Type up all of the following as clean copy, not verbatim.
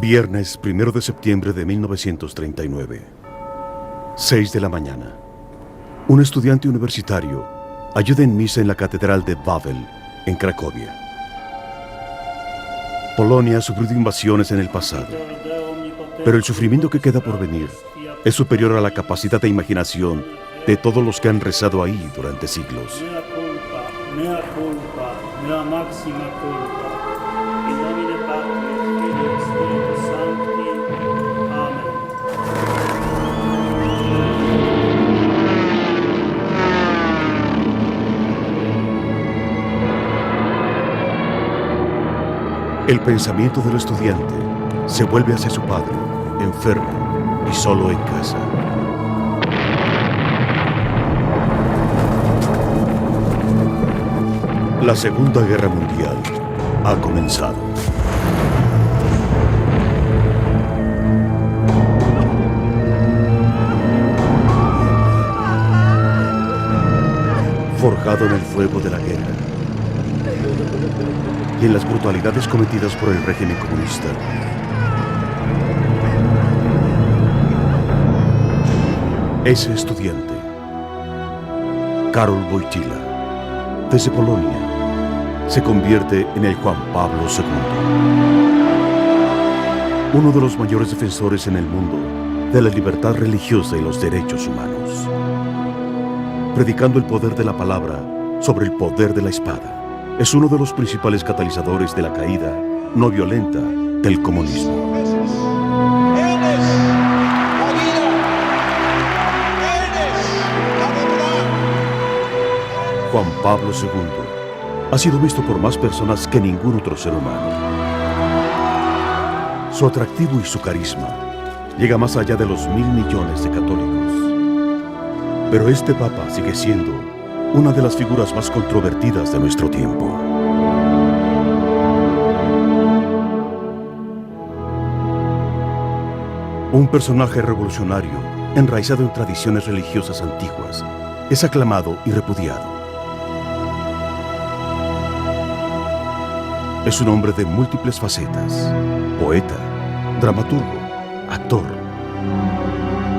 Viernes 1 de septiembre de 1939. 6 de la mañana. Un estudiante universitario ayuda en misa en la Catedral de Wawel, en Cracovia. Polonia ha sufrido invasiones en el pasado, pero el sufrimiento que queda por venir es superior a la capacidad de imaginación de todos los que han rezado ahí durante siglos. Mea culpa, mea máxima culpa. In nomine Patris, Filii et Spiritus Sancti. Amén. El pensamiento del estudiante se vuelve hacia su padre, enfermo y solo en casa. La Segunda Guerra Mundial ha comenzado. Forjado en el fuego de la guerra y en las brutalidades cometidas por el régimen comunista, ese estudiante, Karol Wojtyła, desde Polonia, se convierte en el Juan Pablo II, uno de los mayores defensores en el mundo de la libertad religiosa y los derechos humanos, predicando el poder de la palabra sobre el poder de la espada. Es uno de los principales catalizadores de la caída no violenta del comunismo. Juan Pablo II ha sido visto por más personas que ningún otro ser humano. Su atractivo y su carisma llega más allá de los 1.000 millones de católicos. Pero este Papa sigue siendo una de las figuras más controvertidas de nuestro tiempo. Un personaje revolucionario, enraizado en tradiciones religiosas antiguas, es aclamado y repudiado. Es un hombre de múltiples facetas: poeta, dramaturgo, actor,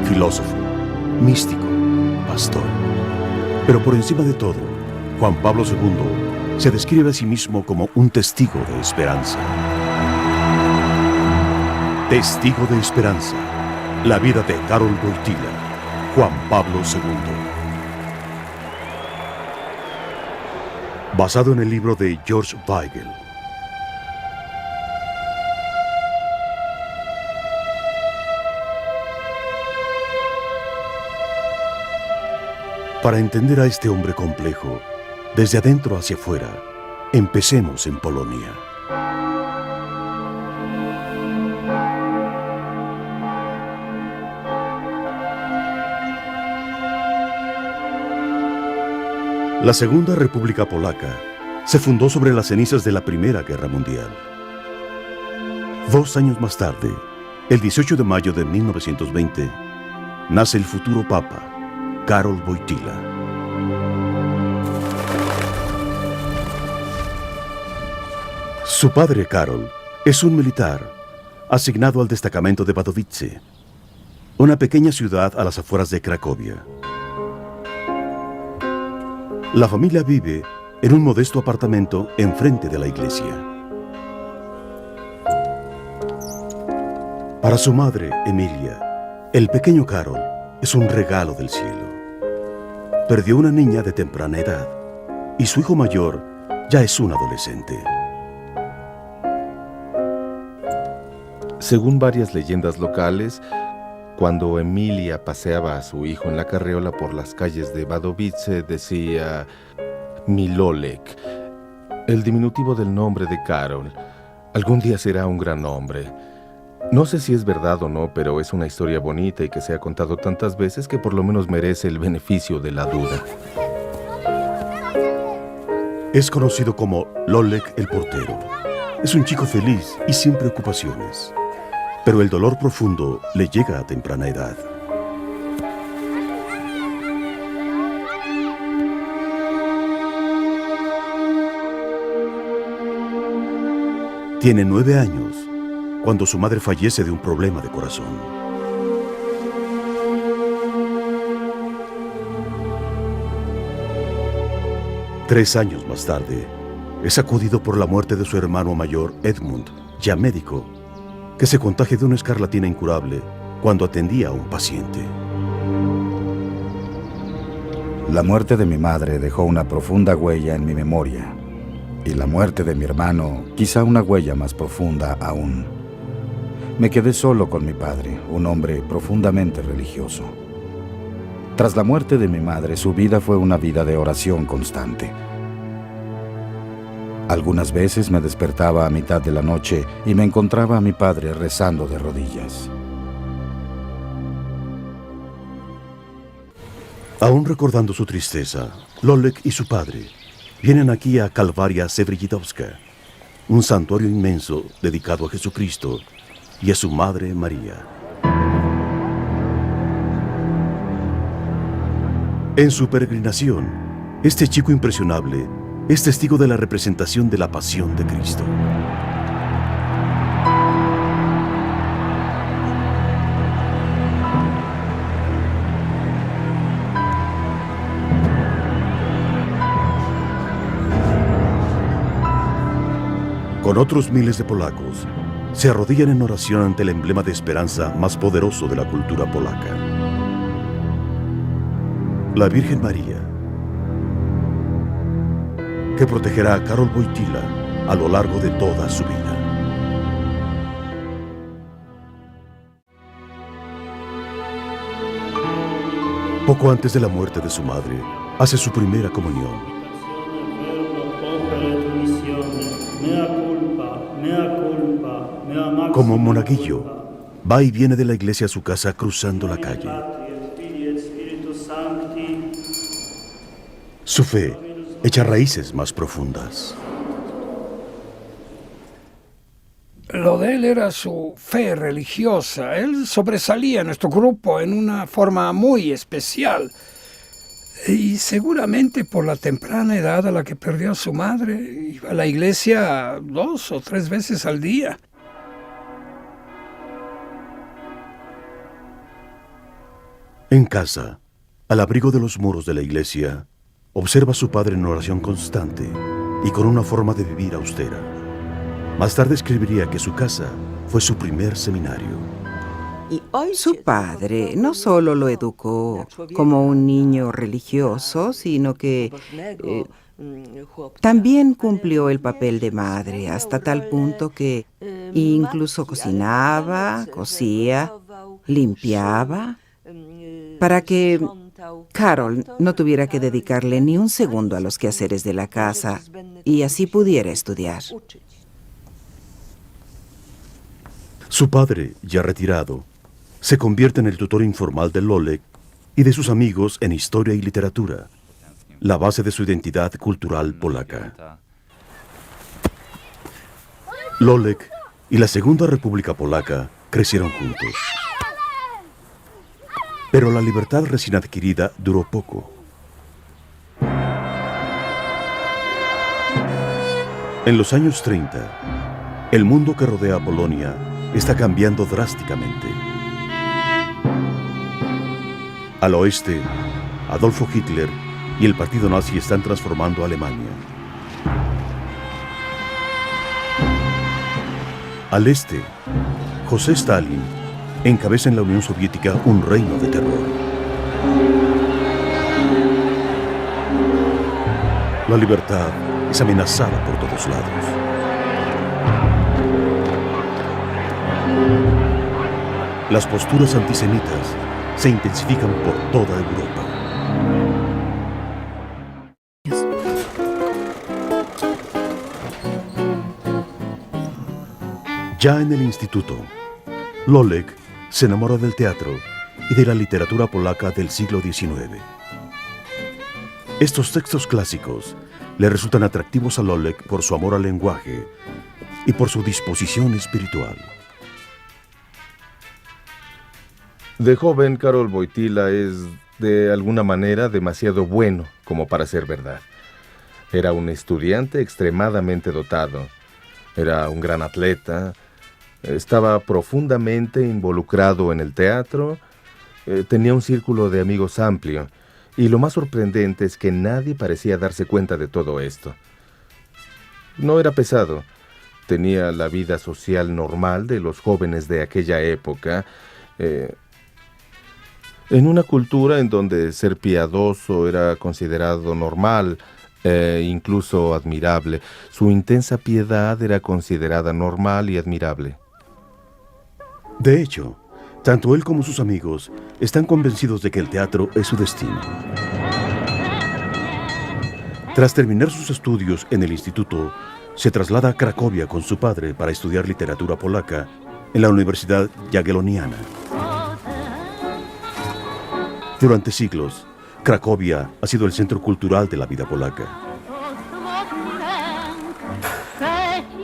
filósofo, místico, pastor. Pero por encima de todo, Juan Pablo II se describe a sí mismo como un testigo de esperanza. Testigo de esperanza. La vida de Karol Wojtyła, Juan Pablo II. Basado en el libro de George Weigel. Para entender a este hombre complejo, desde adentro hacia afuera, empecemos en Polonia. La Segunda República Polaca se fundó sobre las cenizas de la Primera Guerra Mundial. 2 años más tarde, el 18 de mayo de 1920, nace el futuro Papa, Karol Wojtyła. Su padre, Karol, es un militar asignado al destacamento de Wadowice, una pequeña ciudad a las afueras de Cracovia. La familia vive en un modesto apartamento enfrente de la iglesia. Para su madre, Emilia, el pequeño Karol es un regalo del cielo. Perdió una niña de temprana edad y su hijo mayor ya es un adolescente. Según varias leyendas locales, cuando Emilia paseaba a su hijo en la carreola por las calles de Wadowice, decía Milolek, el diminutivo del nombre de Karol. Algún día será un gran hombre. No sé si es verdad o no, pero es una historia bonita y que se ha contado tantas veces que por lo menos merece el beneficio de la duda. Es conocido como Lolek el portero. Es un chico feliz y sin preocupaciones. Pero el dolor profundo le llega a temprana edad. Tiene 9 años cuando su madre fallece de un problema de corazón. Tres años más tarde, es sacudido por la muerte de su hermano mayor, Edmund, ya médico, que se contagia de una escarlatina incurable cuando atendía a un paciente. La muerte de mi madre dejó una profunda huella en mi memoria, y la muerte de mi hermano quizá una huella más profunda aún. Me quedé solo con mi padre, un hombre profundamente religioso. Tras la muerte de mi madre, su vida fue una vida de oración constante. Algunas veces me despertaba a mitad de la noche y me encontraba a mi padre rezando de rodillas. Aún recordando su tristeza, Lolek y su padre vienen aquí a Calvaria Sevrilidovska, un santuario inmenso dedicado a Jesucristo y a su madre María. En su peregrinación, este chico impresionable es testigo de la representación de la pasión de Cristo. Con otros miles de polacos, se arrodillan en oración ante el emblema de esperanza más poderoso de la cultura polaca: la Virgen María, que protegerá a Karol Wojtyła a lo largo de toda su vida. Poco antes de la muerte de su madre, hace su primera comunión. Como monaguillo, va y viene de la iglesia a su casa cruzando la calle. Su fe echa raíces más profundas. Lo de él era su fe religiosa. Él sobresalía en nuestro grupo en una forma muy especial. Y seguramente por la temprana edad a la que perdió a su madre, iba a la iglesia 2 o 3 veces al día. En casa, al abrigo de los muros de la iglesia, observa a su padre en oración constante y con una forma de vivir austera. Más tarde escribiría que su casa fue su primer seminario. Su padre no solo lo educó como un niño religioso, sino que también cumplió el papel de madre hasta tal punto que incluso cocinaba, cosía, limpiaba, para que Karol no tuviera que dedicarle ni un segundo a los quehaceres de la casa y así pudiera estudiar. Su padre, ya retirado, se convierte en el tutor informal de Lolek y de sus amigos en historia y literatura, la base de su identidad cultural polaca. Lolek y la Segunda República Polaca crecieron juntos. Pero la libertad recién adquirida duró poco. En los años 30, el mundo que rodea a Polonia está cambiando drásticamente. Al oeste, Adolfo Hitler y el partido nazi están transformando a Alemania. Al este, José Stalin encabeza en la Unión Soviética un reino de terror. La libertad es amenazada por todos lados. Las posturas antisemitas se intensifican por toda Europa. Ya en el instituto, Lolek se enamora del teatro y de la literatura polaca del siglo XIX. Estos textos clásicos le resultan atractivos a Lolek por su amor al lenguaje y por su disposición espiritual. De joven, Karol Wojtyła es, de alguna manera, demasiado bueno como para ser verdad. Era un estudiante extremadamente dotado. Era un gran atleta. Estaba profundamente involucrado en el teatro, tenía un círculo de amigos amplio, y lo más sorprendente es que nadie parecía darse cuenta de todo esto. No era pesado, tenía la vida social normal de los jóvenes de aquella época, en una cultura en donde ser piadoso era considerado normal, incluso admirable. Su intensa piedad era considerada normal y admirable. De hecho, tanto él como sus amigos están convencidos de que el teatro es su destino. Tras terminar sus estudios en el instituto, se traslada a Cracovia con su padre para estudiar literatura polaca en la Universidad Jagielloniana. Durante siglos, Cracovia ha sido el centro cultural de la vida polaca.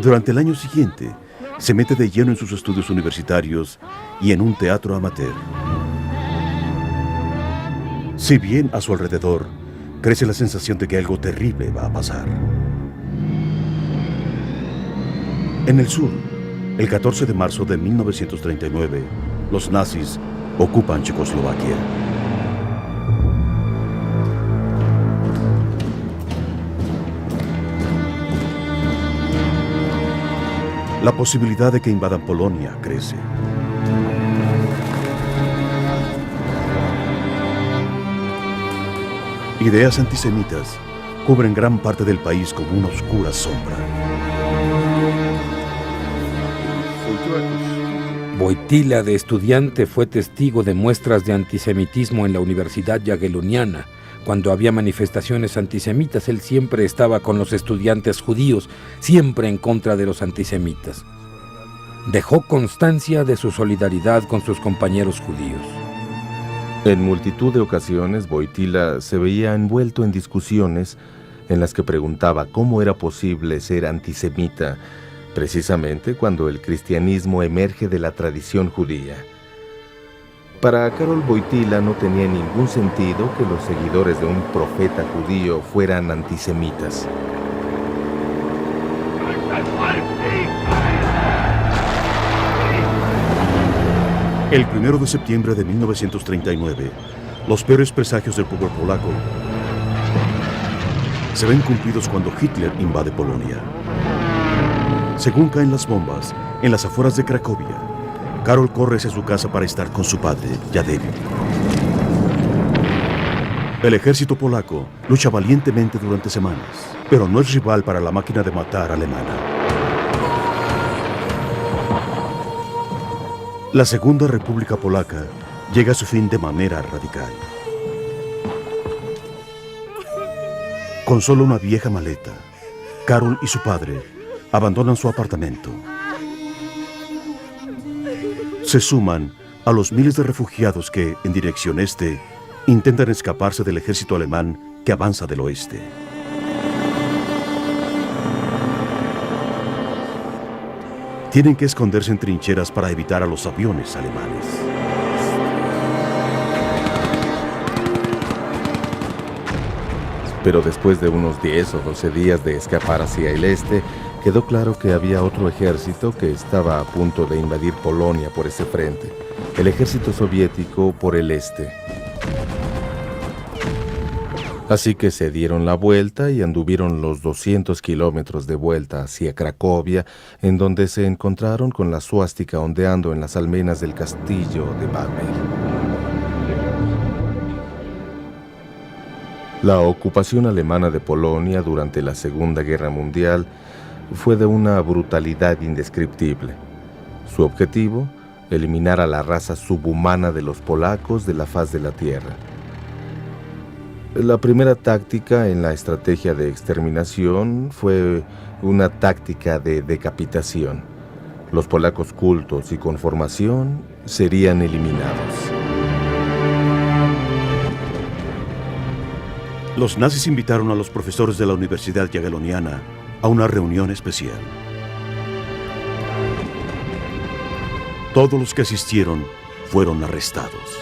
Durante el año siguiente, se mete de lleno en sus estudios universitarios y en un teatro amateur. Si bien a su alrededor crece la sensación de que algo terrible va a pasar. En el sur, el 14 de marzo de 1939, los nazis ocupan Checoslovaquia. La posibilidad de que invadan Polonia crece. Ideas antisemitas cubren gran parte del país como una oscura sombra. Wojtyła de estudiante fue testigo de muestras de antisemitismo en la Universidad Jagielloniana. Cuando había manifestaciones antisemitas, él siempre estaba con los estudiantes judíos, siempre en contra de los antisemitas. Dejó constancia de su solidaridad con sus compañeros judíos. En multitud de ocasiones, Wojtyła se veía envuelto en discusiones en las que preguntaba cómo era posible ser antisemita, precisamente cuando el cristianismo emerge de la tradición judía. Para Karol Wojtyła no tenía ningún sentido que los seguidores de un profeta judío fueran antisemitas. El 1 de septiembre de 1939, los peores presagios del pueblo polaco se ven cumplidos cuando Hitler invade Polonia. Según caen las bombas en las afueras de Cracovia, Karol corre hacia su casa para estar con su padre, ya débil. El ejército polaco lucha valientemente durante semanas, pero no es rival para la máquina de matar alemana. La Segunda República Polaca llega a su fin de manera radical. Con solo una vieja maleta, Karol y su padre abandonan su apartamento. Se suman a los miles de refugiados que, en dirección este, intentan escaparse del ejército alemán que avanza del oeste. Tienen que esconderse en trincheras para evitar a los aviones alemanes. Pero después de unos 10 o 12 días de escapar hacia el este, quedó claro que había otro ejército que estaba a punto de invadir Polonia por ese frente, el ejército soviético por el este. Así que se dieron la vuelta y anduvieron los 200 kilómetros de vuelta hacia Cracovia, en donde se encontraron con la suástica ondeando en las almenas del castillo de Babel. La ocupación alemana de Polonia durante la Segunda Guerra Mundial fue de una brutalidad indescriptible. Su objetivo, eliminar a la raza subhumana de los polacos de la faz de la tierra. La primera táctica en la estrategia de exterminación fue una táctica de decapitación. Los polacos cultos y con formación serían eliminados. Los nazis invitaron a los profesores de la Universidad Jagielloniana a una reunión especial. Todos los que asistieron fueron arrestados.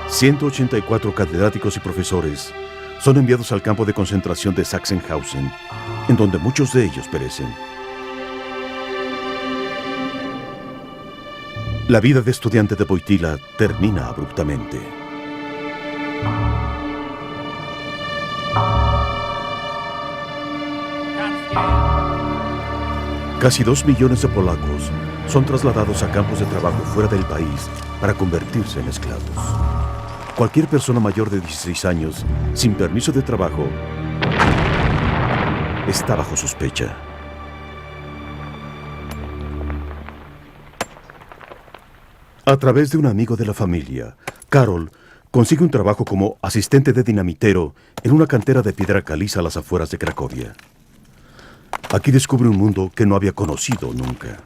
184 catedráticos y profesores son enviados al campo de concentración de Sachsenhausen, en donde muchos de ellos perecen. La vida de estudiante de Wojtyła termina abruptamente. Casi 2 millones de polacos son trasladados a campos de trabajo fuera del país para convertirse en esclavos. Cualquier persona mayor de 16 años, sin permiso de trabajo, está bajo sospecha. A través de un amigo de la familia, Karol consigue un trabajo como asistente de dinamitero en una cantera de piedra caliza a las afueras de Cracovia. Aquí descubre un mundo que no había conocido nunca.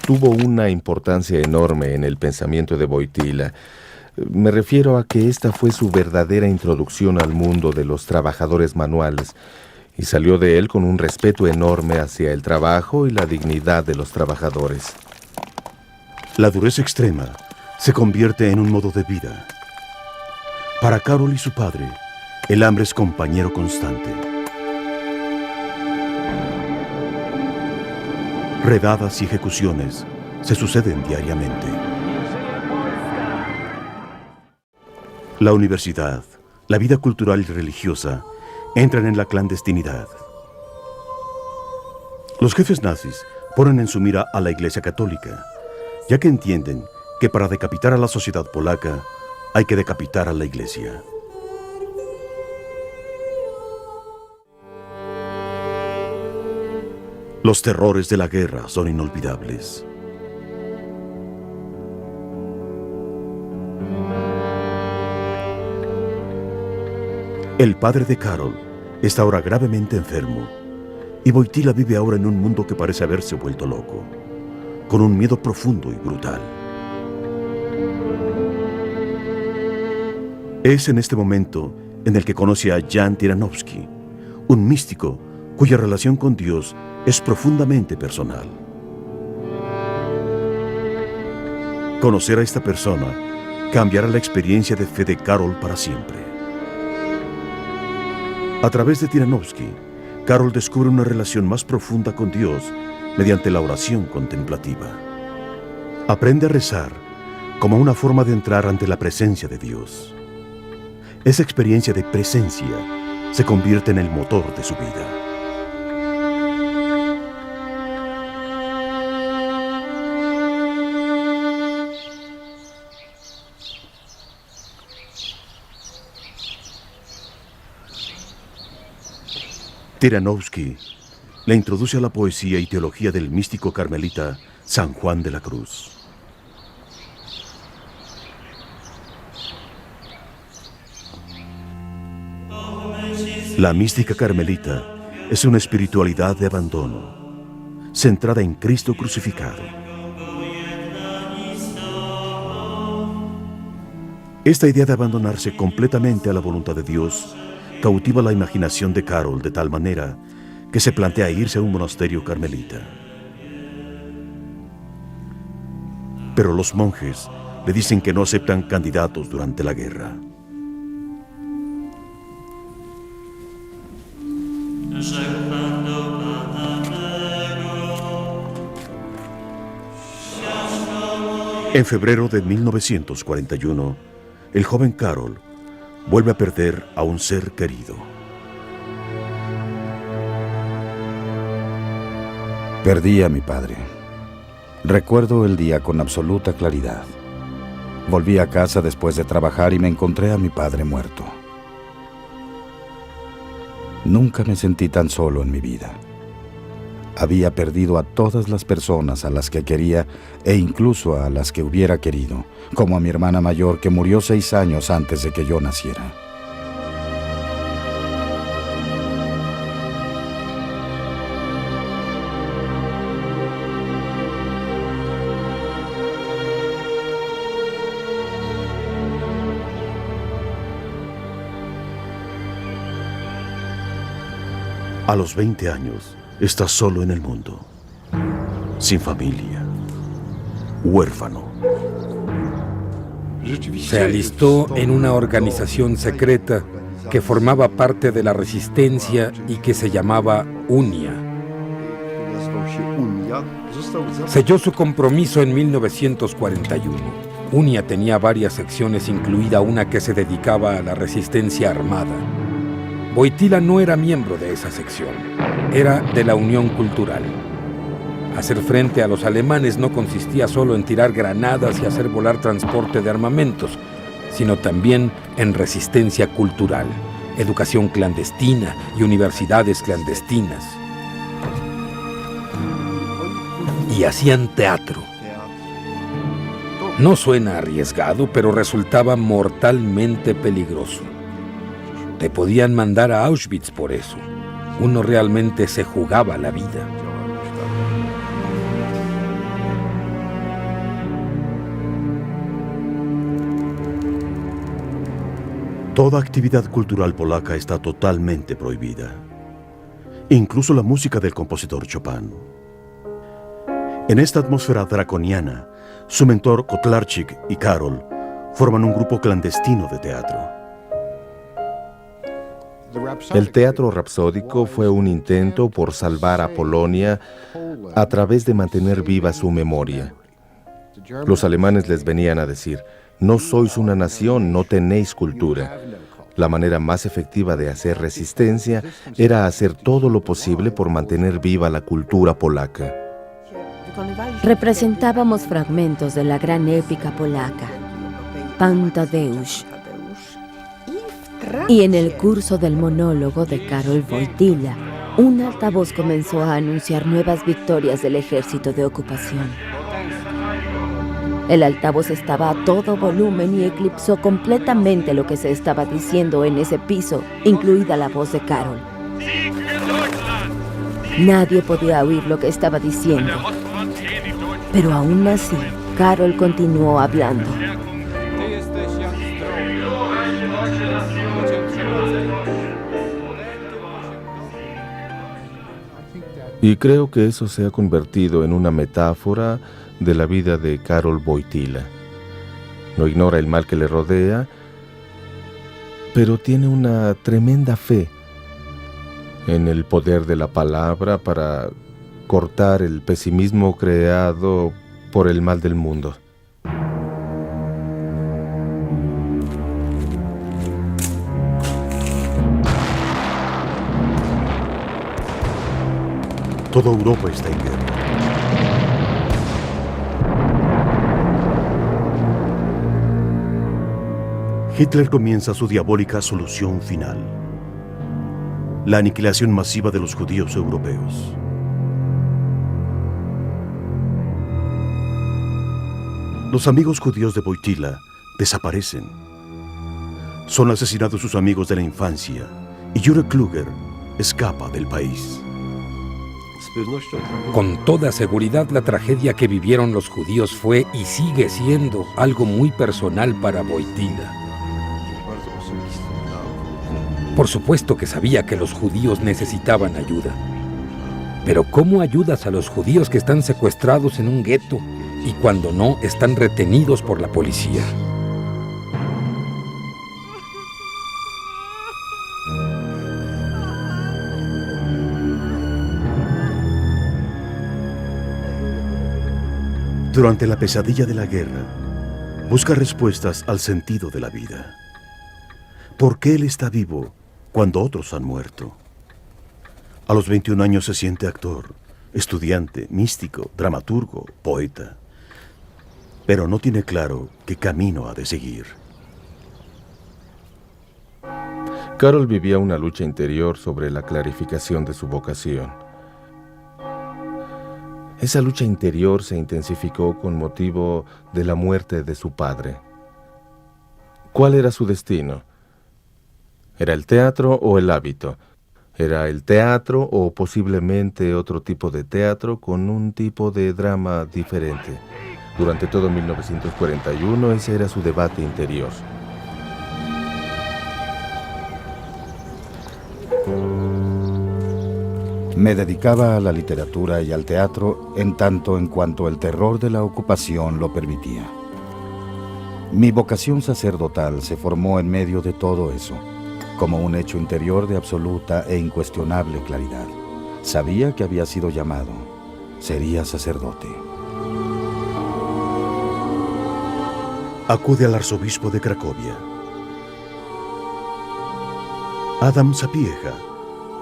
Tuvo una importancia enorme en el pensamiento de Wojtyła. Me refiero a que esta fue su verdadera introducción al mundo de los trabajadores manuales y salió de él con un respeto enorme hacia el trabajo y la dignidad de los trabajadores. La dureza extrema se convierte en un modo de vida. Para Karol y su padre, el hambre es compañero constante. Redadas y ejecuciones se suceden diariamente. La universidad, la vida cultural y religiosa entran en la clandestinidad. Los jefes nazis ponen en su mira a la Iglesia Católica, ya que entienden que para decapitar a la sociedad polaca hay que decapitar a la Iglesia. Los terrores de la guerra son inolvidables. El padre de Karol está ahora gravemente enfermo y Wojtyła vive ahora en un mundo que parece haberse vuelto loco, con un miedo profundo y brutal. Es en este momento en el que conoce a Jan Tyranowski, un místico cuya relación con Dios es profundamente personal. Conocer a esta persona cambiará la experiencia de fe de Karol para siempre. A través de Tyranowski, Karol descubre una relación más profunda con Dios mediante la oración contemplativa. Aprende a rezar como una forma de entrar ante la presencia de Dios. Esa experiencia de presencia se convierte en el motor de su vida. Tyranowski le introduce a la poesía y teología del místico carmelita San Juan de la Cruz. La mística carmelita es una espiritualidad de abandono, centrada en Cristo crucificado. Esta idea de abandonarse completamente a la voluntad de Dios cautiva la imaginación de Karol de tal manera que se plantea irse a un monasterio carmelita. Pero los monjes le dicen que no aceptan candidatos durante la guerra. En febrero de 1941, el joven Karol vuelve a perder a un ser querido. Perdí a mi padre. Recuerdo el día con absoluta claridad. Volví a casa después de trabajar y me encontré a mi padre muerto. Nunca me sentí tan solo en mi vida. Había perdido a todas las personas a las que quería e incluso a las que hubiera querido, como a mi hermana mayor que murió 6 años antes de que yo naciera. A los 20 años, está solo en el mundo, sin familia, huérfano. Se alistó en una organización secreta que formaba parte de la resistencia y que se llamaba Unia. Selló su compromiso en 1941. Unia tenía varias secciones, incluida una que se dedicaba a la resistencia armada. Wojtyła no era miembro de esa sección, era de la Unión Cultural. Hacer frente a los alemanes no consistía solo en tirar granadas y hacer volar transporte de armamentos, sino también en resistencia cultural, educación clandestina y universidades clandestinas. Y hacían teatro. No suena arriesgado, pero resultaba mortalmente peligroso. Te podían mandar a Auschwitz por eso. Uno realmente se jugaba la vida. Toda actividad cultural polaca está totalmente prohibida, incluso la música del compositor Chopin. En esta atmósfera draconiana, su mentor Kotlarczyk y Karol forman un grupo clandestino de teatro. El teatro rapsódico fue un intento por salvar a Polonia a través de mantener viva su memoria. Los alemanes les venían a decir: no sois una nación, no tenéis cultura. La manera más efectiva de hacer resistencia era hacer todo lo posible por mantener viva la cultura polaca. Representábamos fragmentos de la gran épica polaca, Pan Tadeusz. Y en el curso del monólogo de Karol Wojtyła, un altavoz comenzó a anunciar nuevas victorias del ejército de ocupación. El altavoz estaba a todo volumen y eclipsó completamente lo que se estaba diciendo en ese piso, incluida la voz de Karol. Nadie podía oír lo que estaba diciendo. Pero aún así, Karol continuó hablando. Y creo que eso se ha convertido en una metáfora de la vida de Karol Wojtyła. No ignora el mal que le rodea, pero tiene una tremenda fe en el poder de la palabra para cortar el pesimismo creado por el mal del mundo. Toda Europa está en guerra. Hitler comienza su diabólica solución final: la aniquilación masiva de los judíos europeos. Los amigos judíos de Wojtyła desaparecen. Son asesinados sus amigos de la infancia y Jure Kluger escapa del país. Con toda seguridad, la tragedia que vivieron los judíos fue y sigue siendo algo muy personal para Wojtyła. Por supuesto que sabía que los judíos necesitaban ayuda. Pero ¿cómo ayudas a los judíos que están secuestrados en un gueto y cuando no, están retenidos por la policía? Durante la pesadilla de la guerra, busca respuestas al sentido de la vida. ¿Por qué él está vivo cuando otros han muerto? A los 21 años se siente actor, estudiante, místico, dramaturgo, poeta. Pero no tiene claro qué camino ha de seguir. Karol vivía una lucha interior sobre la clarificación de su vocación. Esa lucha interior se intensificó con motivo de la muerte de su padre. ¿Cuál era su destino? ¿Era el teatro o el hábito? ¿Era el teatro o posiblemente otro tipo de teatro con un tipo de drama diferente? Durante todo 1941 ese era su debate interior. Me dedicaba a la literatura y al teatro en tanto en cuanto el terror de la ocupación lo permitía. Mi vocación sacerdotal se formó en medio de todo eso, como un hecho interior de absoluta e incuestionable claridad. Sabía que había sido llamado, sería sacerdote. Acude al arzobispo de Cracovia. Adam Sapieha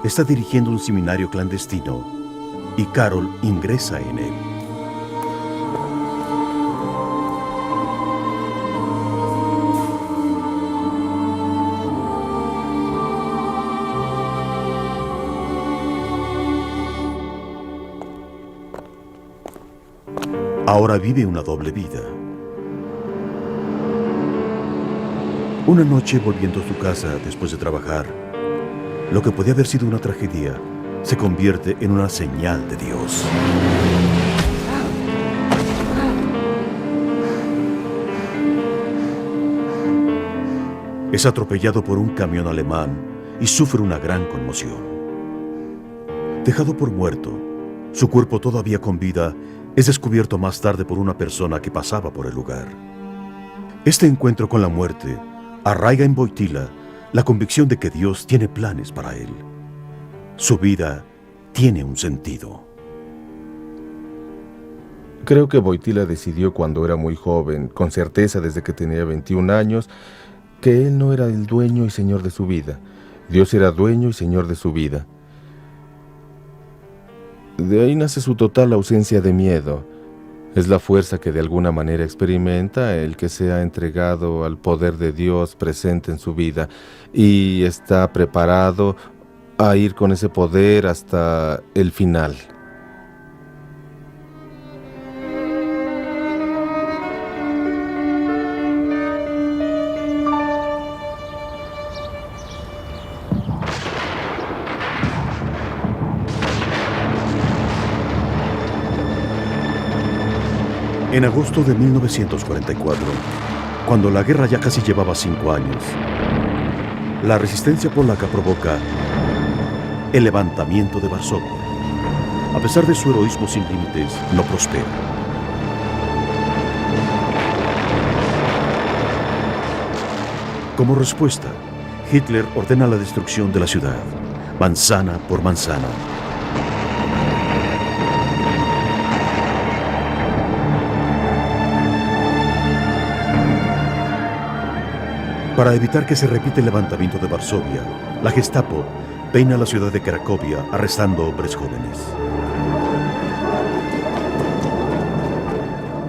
está dirigiendo un seminario clandestino y Karol ingresa en él. Ahora vive una doble vida. Una noche, volviendo a su casa después de trabajar, lo que podía haber sido una tragedia se convierte en una señal de Dios. Es atropellado por un camión alemán y sufre una gran conmoción. Dejado por muerto, su cuerpo todavía con vida es descubierto más tarde por una persona que pasaba por el lugar. Este encuentro con la muerte arraiga en Wojtyła la convicción de que Dios tiene planes para él. Su vida tiene un sentido. Creo que Wojtyła decidió cuando era muy joven, con certeza desde que tenía 21 años, que él no era el dueño y señor de su vida. Dios era dueño y señor de su vida. De ahí nace su total ausencia de miedo. Es la fuerza que de alguna manera experimenta el que se ha entregado al poder de Dios presente en su vida y está preparado a ir con ese poder hasta el final. En agosto de 1944, cuando la guerra ya casi llevaba 5 años, la resistencia polaca provoca el levantamiento de Varsovia. A pesar de su heroísmo sin límites, no prospera. Como respuesta, Hitler ordena la destrucción de la ciudad, manzana por manzana. Para evitar que se repita el levantamiento de Varsovia, la Gestapo peina la ciudad de Cracovia arrestando hombres jóvenes.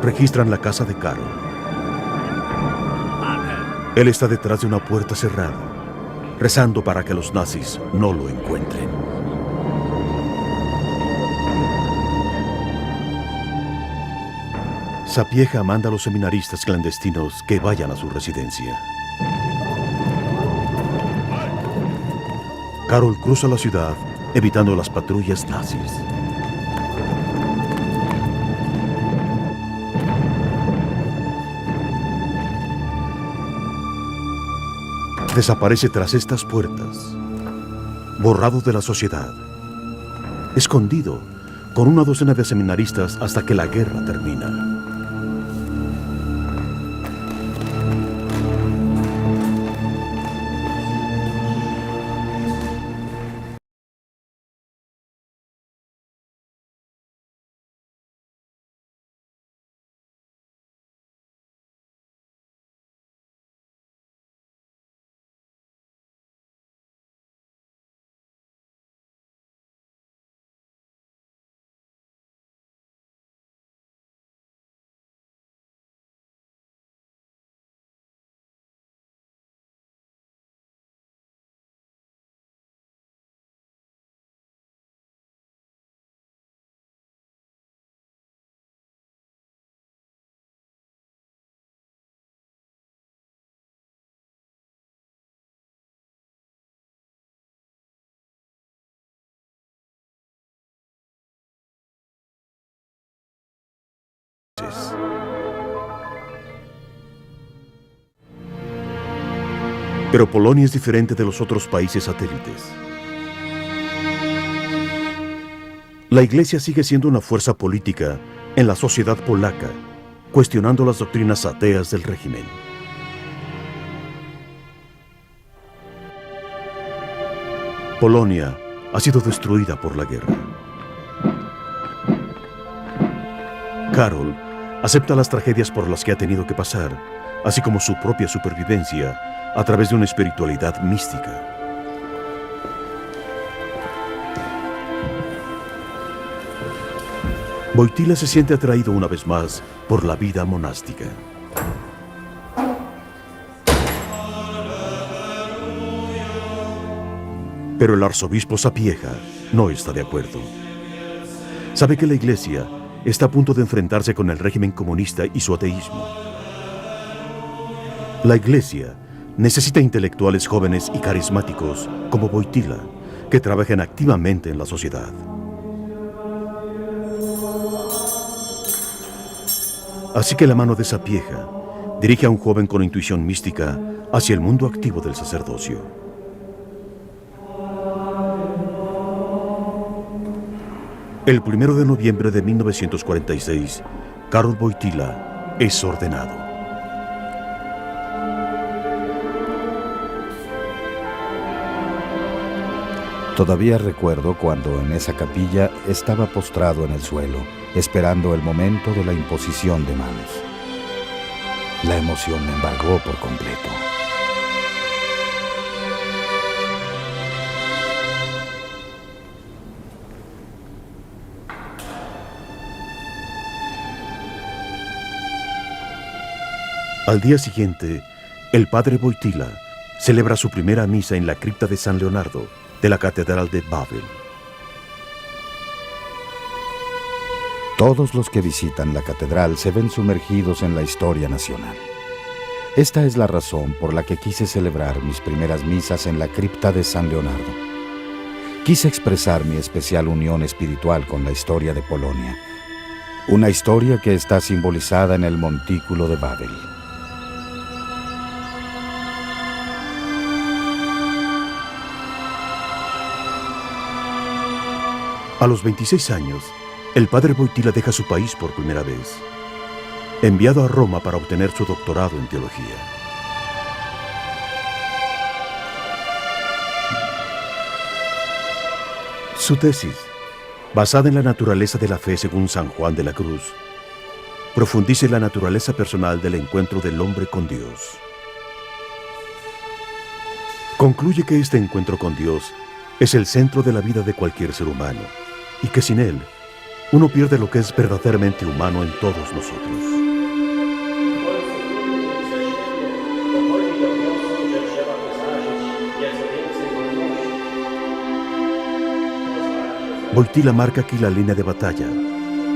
Registran la casa de Karol. Él está detrás de una puerta cerrada, rezando para que los nazis no lo encuentren. Sapieha manda a los seminaristas clandestinos que vayan a su residencia. Karol cruza la ciudad, evitando las patrullas nazis. Desaparece tras estas puertas, borrado de la sociedad, escondido con una docena de seminaristas hasta que la guerra termina. Pero Polonia es diferente de los otros países satélites. La Iglesia sigue siendo una fuerza política en la sociedad polaca, cuestionando las doctrinas ateas del régimen. Polonia ha sido destruida por la guerra. Carol acepta las tragedias por las que ha tenido que pasar, así como su propia supervivencia, a través de una espiritualidad mística. Wojtyla se siente atraído una vez más por la vida monástica. Pero el arzobispo Sapieha no está de acuerdo. Sabe que la Iglesia está a punto de enfrentarse con el régimen comunista y su ateísmo. La Iglesia necesita intelectuales jóvenes y carismáticos como Wojtyla, que trabajen activamente en la sociedad. Así que la mano de Sapieha dirige a un joven con intuición mística hacia el mundo activo del sacerdocio. El 1 de noviembre de 1946, Karol Wojtyla es ordenado. Todavía recuerdo cuando en esa capilla estaba postrado en el suelo, esperando el momento de la imposición de manos. La emoción me embargó por completo. Al día siguiente, el padre Wojtyla celebra su primera misa en la cripta de San Leonardo de la Catedral de Wawel. Todos los que visitan la catedral se ven sumergidos en la historia nacional. Esta es la razón por la que quise celebrar mis primeras misas en la cripta de San Leonardo. Quise expresar mi especial unión espiritual con la historia de Polonia, una historia que está simbolizada en el montículo de Wawel. A los 26 años, el padre Wojtyla deja su país por primera vez, enviado a Roma para obtener su doctorado en teología. Su tesis, basada en la naturaleza de la fe según San Juan de la Cruz, profundiza en la naturaleza personal del encuentro del hombre con Dios. Concluye que este encuentro con Dios es el centro de la vida de cualquier ser humano, y que sin él, uno pierde lo que es verdaderamente humano en todos nosotros. Wojtyla marca aquí la línea de batalla,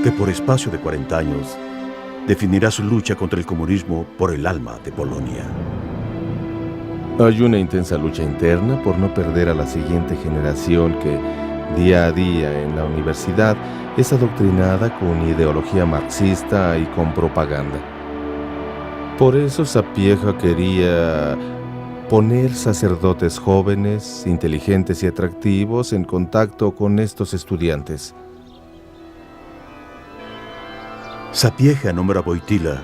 que por espacio de 40 años definirá su lucha contra el comunismo por el alma de Polonia. Hay una intensa lucha interna por no perder a la siguiente generación que, día a día en la universidad, es adoctrinada con ideología marxista y con propaganda. Por eso Sapieha quería poner sacerdotes jóvenes, inteligentes y atractivos en contacto con estos estudiantes. Sapieha nombra a Wojtyla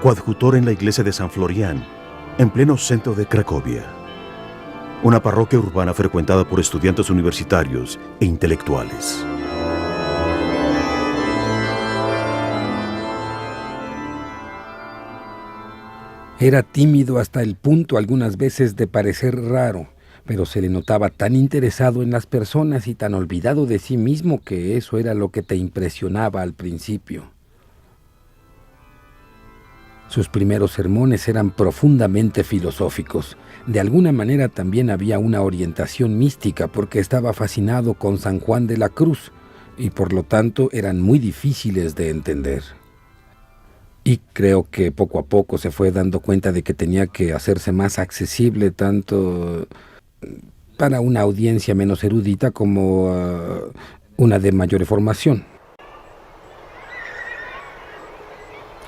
coadjutor en la iglesia de San Florian, en pleno centro de Cracovia, una parroquia urbana frecuentada por estudiantes universitarios e intelectuales. Era tímido hasta el punto algunas veces de parecer raro, pero se le notaba tan interesado en las personas y tan olvidado de sí mismo que eso era lo que te impresionaba al principio. Sus primeros sermones eran profundamente filosóficos. De alguna manera también había una orientación mística porque estaba fascinado con San Juan de la Cruz y por lo tanto eran muy difíciles de entender. Y creo que poco a poco se fue dando cuenta de que tenía que hacerse más accesible tanto para una audiencia menos erudita como una de mayor formación.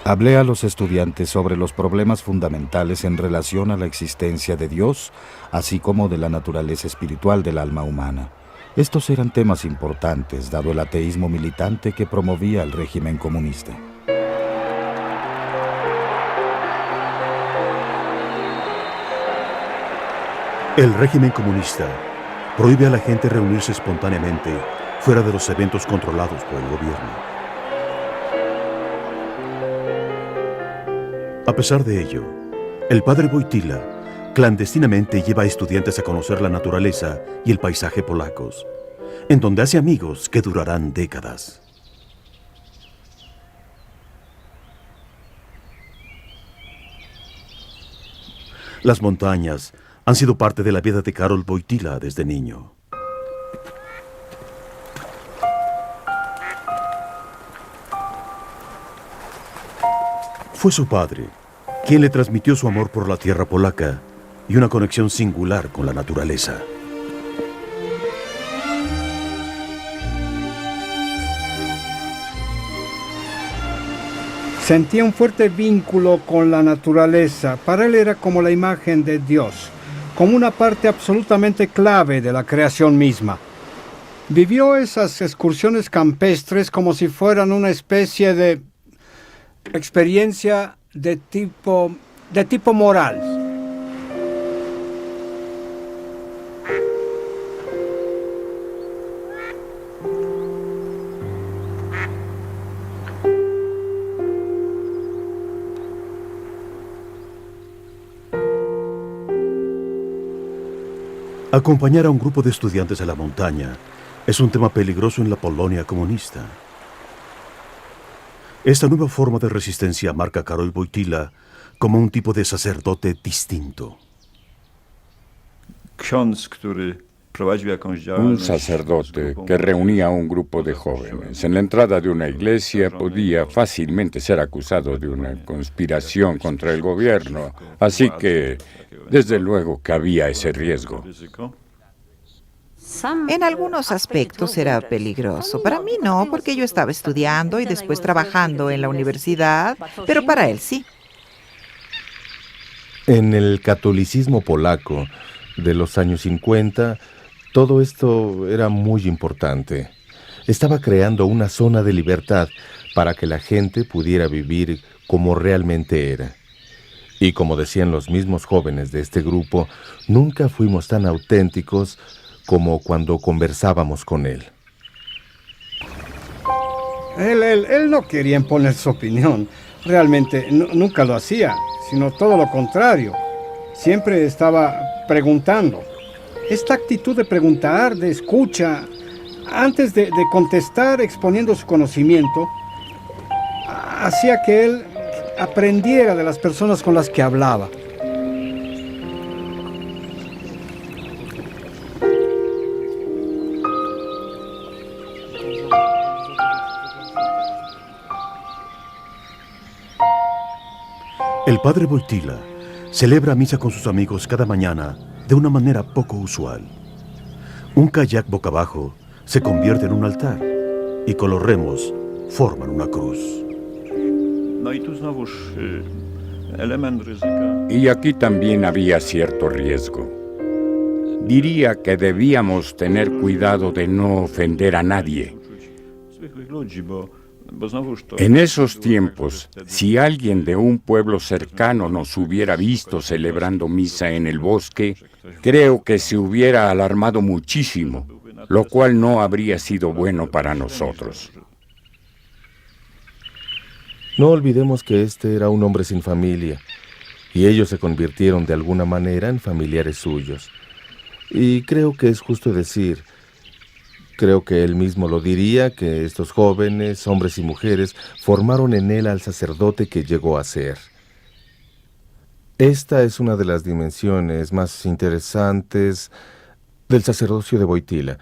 Hablé a los estudiantes sobre los problemas fundamentales en relación a la existencia de Dios, así como de la naturaleza espiritual del alma humana. Estos eran temas importantes, dado el ateísmo militante que promovía el régimen comunista. El régimen comunista prohíbe a la gente reunirse espontáneamente fuera de los eventos controlados por el gobierno. A pesar de ello, el padre Wojtyła clandestinamente lleva a estudiantes a conocer la naturaleza y el paisaje polacos, en donde hace amigos que durarán décadas. Las montañas han sido parte de la vida de Karol Wojtyła desde niño. Fue su padre quien le transmitió su amor por la tierra polaca y una conexión singular con la naturaleza. Sentía un fuerte vínculo con la naturaleza. Para él era como la imagen de Dios, como una parte absolutamente clave de la creación misma. Vivió esas excursiones campestres como si fueran una especie de experiencia de tipo moral. Acompañar a un grupo de estudiantes a la montaña es un tema peligroso en la Polonia comunista. Esta nueva forma de resistencia marca a Karol Wojtyła como un tipo de sacerdote distinto. Un sacerdote que reunía a un grupo de jóvenes en la entrada de una iglesia podía fácilmente ser acusado de una conspiración contra el gobierno, así que desde luego que había ese riesgo. En algunos aspectos era peligroso. Para mí no, porque yo estaba estudiando y después trabajando en la universidad, pero para él sí. En el catolicismo polaco de los años 50, todo esto era muy importante. Estaba creando una zona de libertad para que la gente pudiera vivir como realmente era. Y como decían los mismos jóvenes de este grupo, nunca fuimos tan auténticos como cuando conversábamos con él. Él no quería imponer su opinión. Realmente nunca lo hacía, sino todo lo contrario. Siempre estaba preguntando. Esta actitud de preguntar, de escucha, antes de contestar exponiendo su conocimiento, hacía que él aprendiera de las personas con las que hablaba. El padre Wojtyła celebra misa con sus amigos cada mañana de una manera poco usual. Un kayak boca abajo se convierte en un altar y con los remos forman una cruz. Y aquí también había cierto riesgo. Diría que debíamos tener cuidado de no ofender a nadie. En esos tiempos, si alguien de un pueblo cercano nos hubiera visto celebrando misa en el bosque, creo que se hubiera alarmado muchísimo, lo cual no habría sido bueno para nosotros. No olvidemos que este era un hombre sin familia, y ellos se convirtieron de alguna manera en familiares suyos. Y creo que es justo decir, creo que él mismo lo diría, que estos jóvenes, hombres y mujeres, formaron en él al sacerdote que llegó a ser. Esta es una de las dimensiones más interesantes del sacerdocio de Wojtyła,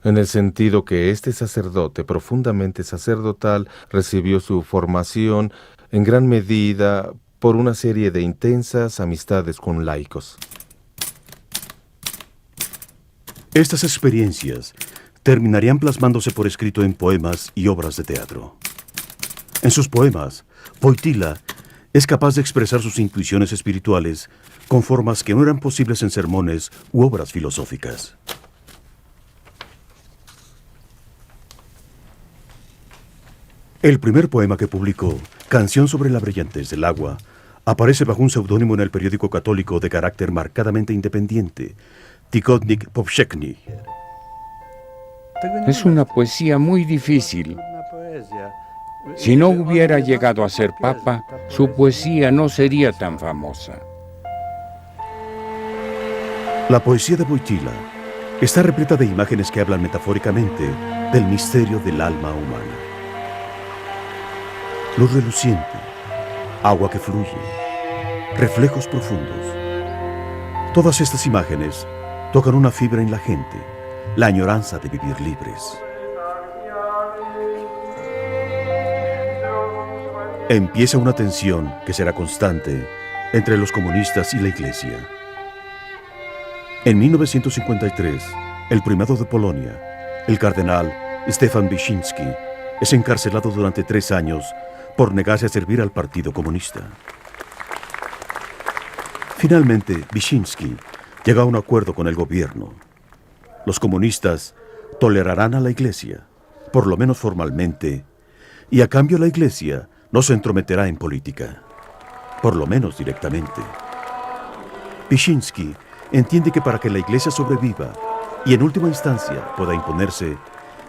en el sentido que este sacerdote profundamente sacerdotal recibió su formación en gran medida por una serie de intensas amistades con laicos. Estas experiencias terminarían plasmándose por escrito en poemas y obras de teatro. En sus poemas, Wojtyła es capaz de expresar sus intuiciones espirituales con formas que no eran posibles en sermones u obras filosóficas. El primer poema que publicó, Canción sobre la brillantez del agua, aparece bajo un seudónimo en el periódico católico de carácter marcadamente independiente, Tygodnik Powszechny. Es una poesía muy difícil. Si no hubiera llegado a ser papa, su poesía no sería tan famosa. La poesía de Wojtyła está repleta de imágenes que hablan metafóricamente del misterio del alma humana. Luz reluciente, agua que fluye, reflejos profundos. Todas estas imágenes tocan una fibra en la gente, la añoranza de vivir libres. Empieza una tensión que será constante entre los comunistas y la Iglesia. En 1953, el primado de Polonia, el cardenal Stefan Wyszynski, es encarcelado durante 3 años por negarse a servir al Partido Comunista. Finalmente, Wyszynski llega a un acuerdo con el gobierno. Los comunistas tolerarán a la Iglesia, por lo menos formalmente, y a cambio la Iglesia no se entrometerá en política, por lo menos directamente. Wyszynski entiende que para que la Iglesia sobreviva y en última instancia pueda imponerse,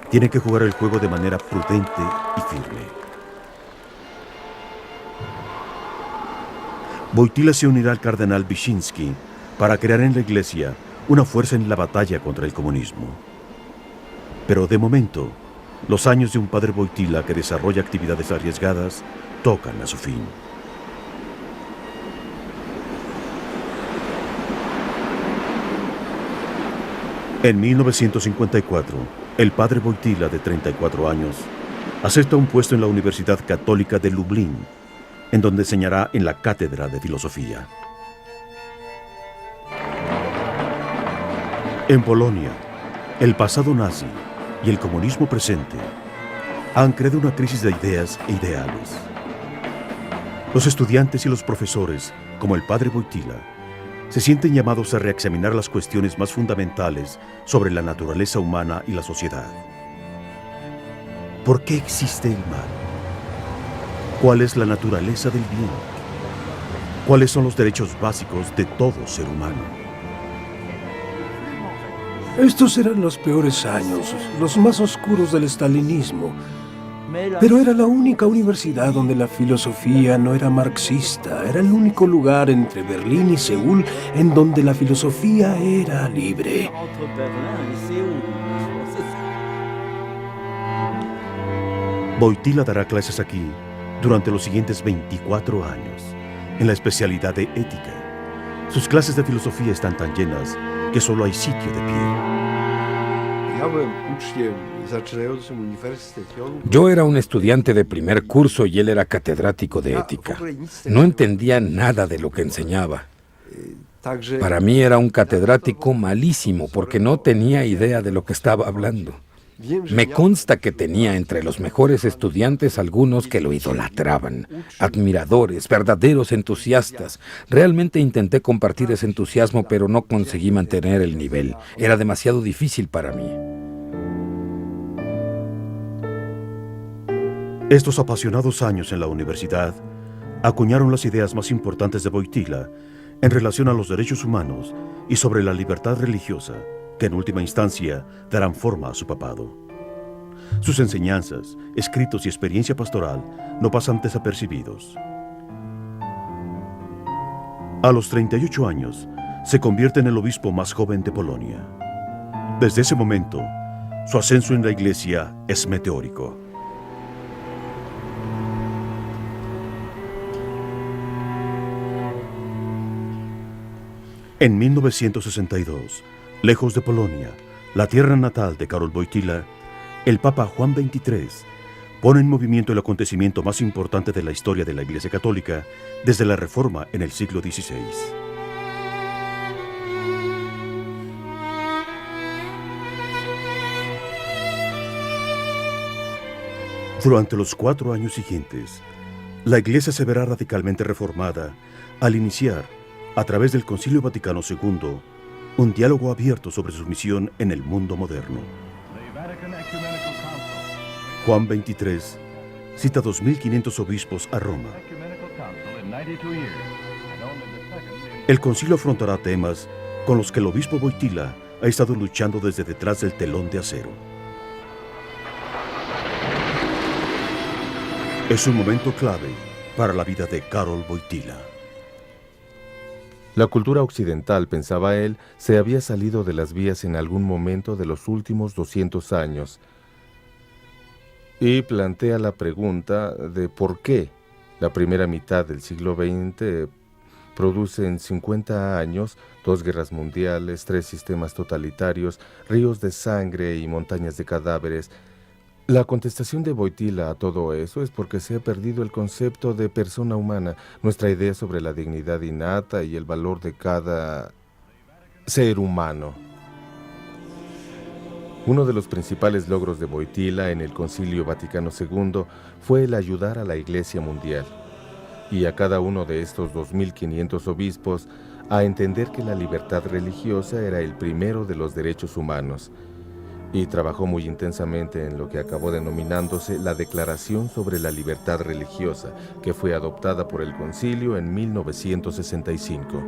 tiene que jugar el juego de manera prudente y firme. Wojtyła se unirá al cardenal Wyszynski para crear en la Iglesia una fuerza en la batalla contra el comunismo. Pero de momento, los años de un padre Wojtyła que desarrolla actividades arriesgadas tocan a su fin. En 1954, el padre Wojtyła, de 34 años, acepta un puesto en la Universidad Católica de Lublin, en donde enseñará en la cátedra de filosofía. En Polonia, el pasado nazi y el comunismo presente han creado una crisis de ideas e ideales. Los estudiantes y los profesores, como el padre Wojtyła, se sienten llamados a reexaminar las cuestiones más fundamentales sobre la naturaleza humana y la sociedad. ¿Por qué existe el mal? ¿Cuál es la naturaleza del bien? ¿Cuáles son los derechos básicos de todo ser humano? Estos eran los peores años, los más oscuros del estalinismo. Pero era la única universidad donde la filosofía no era marxista. Era el único lugar entre Berlín y Seúl en donde la filosofía era libre. Wojtyła dará clases aquí durante los siguientes 24 años, en la especialidad de ética. Sus clases de filosofía están tan llenas que solo hay sitio de pie. Yo era un estudiante de primer curso y él era catedrático de ética. No entendía nada de lo que enseñaba. Para mí era un catedrático malísimo porque no tenía idea de lo que estaba hablando. Me consta que tenía entre los mejores estudiantes algunos que lo idolatraban, admiradores, verdaderos entusiastas. Realmente intenté compartir ese entusiasmo, pero no conseguí mantener el nivel. Era demasiado difícil para mí. Estos apasionados años en la universidad acuñaron las ideas más importantes de Wojtyła en relación a los derechos humanos y sobre la libertad religiosa, que en última instancia darán forma a su papado. Sus enseñanzas, escritos y experiencia pastoral no pasan desapercibidos. A los 38 años, se convierte en el obispo más joven de Polonia. Desde ese momento, su ascenso en la Iglesia es meteórico. En 1962, lejos de Polonia, la tierra natal de Karol Wojtyła, el Papa Juan XXIII pone en movimiento el acontecimiento más importante de la historia de la Iglesia Católica desde la Reforma en el siglo XVI. Durante los 4 años siguientes, la Iglesia se verá radicalmente reformada al iniciar, a través del Concilio Vaticano II, un diálogo abierto sobre su misión en el mundo moderno. Juan XXIII cita 2.500 obispos a Roma. El concilio afrontará temas con los que el obispo Wojtyła ha estado luchando desde detrás del telón de acero. Es un momento clave para la vida de Karol Wojtyła. La cultura occidental, pensaba él, se había salido de las vías en algún momento de los últimos 200 años. Y plantea la pregunta de por qué la primera mitad del siglo XX produce en 50 años 2 guerras mundiales, 3 sistemas totalitarios, ríos de sangre y montañas de cadáveres. La contestación de Wojtyła a todo eso es porque se ha perdido el concepto de persona humana, nuestra idea sobre la dignidad innata y el valor de cada ser humano. Uno de los principales logros de Wojtyła en el Concilio Vaticano II fue el ayudar a la Iglesia Mundial y a cada uno de estos 2.500 obispos a entender que la libertad religiosa era el primero de los derechos humanos, y trabajó muy intensamente en lo que acabó denominándose la Declaración sobre la Libertad Religiosa, que fue adoptada por el Concilio en 1965.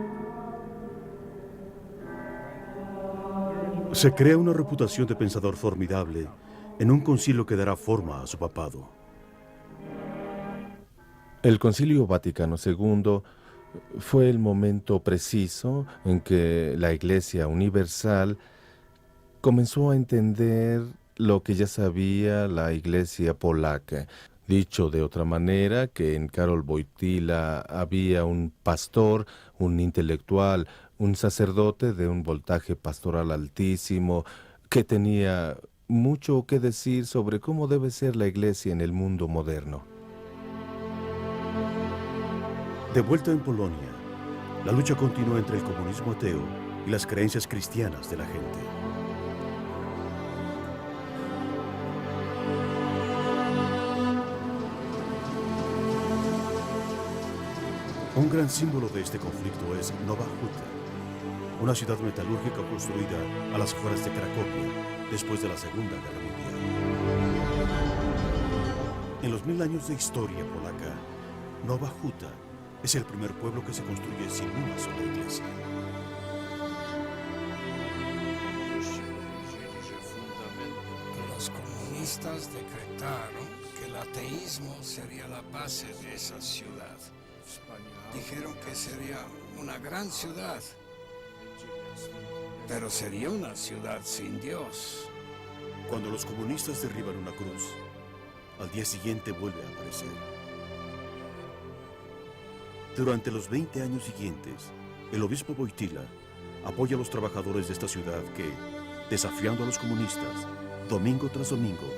Se crea una reputación de pensador formidable en un concilio que dará forma a su papado. El Concilio Vaticano II fue el momento preciso en que la Iglesia Universal comenzó a entender lo que ya sabía la Iglesia polaca. Dicho de otra manera, que en Karol Wojtyła había un pastor, un intelectual, un sacerdote de un voltaje pastoral altísimo, que tenía mucho que decir sobre cómo debe ser la Iglesia en el mundo moderno. De vuelta en Polonia, la lucha continúa entre el comunismo ateo y las creencias cristianas de la gente. Un gran símbolo de este conflicto es Nowa Huta, una ciudad metalúrgica construida a las afueras de Cracovia después de la Segunda Guerra Mundial. En los 1000 años de historia polaca, Nowa Huta es el primer pueblo que se construye sin una sola iglesia. Los comunistas decretaron que el ateísmo sería la base de esa ciudad. Dijeron que sería una gran ciudad, pero sería una ciudad sin Dios. Cuando los comunistas derriban una cruz, al día siguiente vuelve a aparecer. Durante los 20 años siguientes, el obispo Wojtyła apoya a los trabajadores de esta ciudad que, desafiando a los comunistas, domingo tras domingo,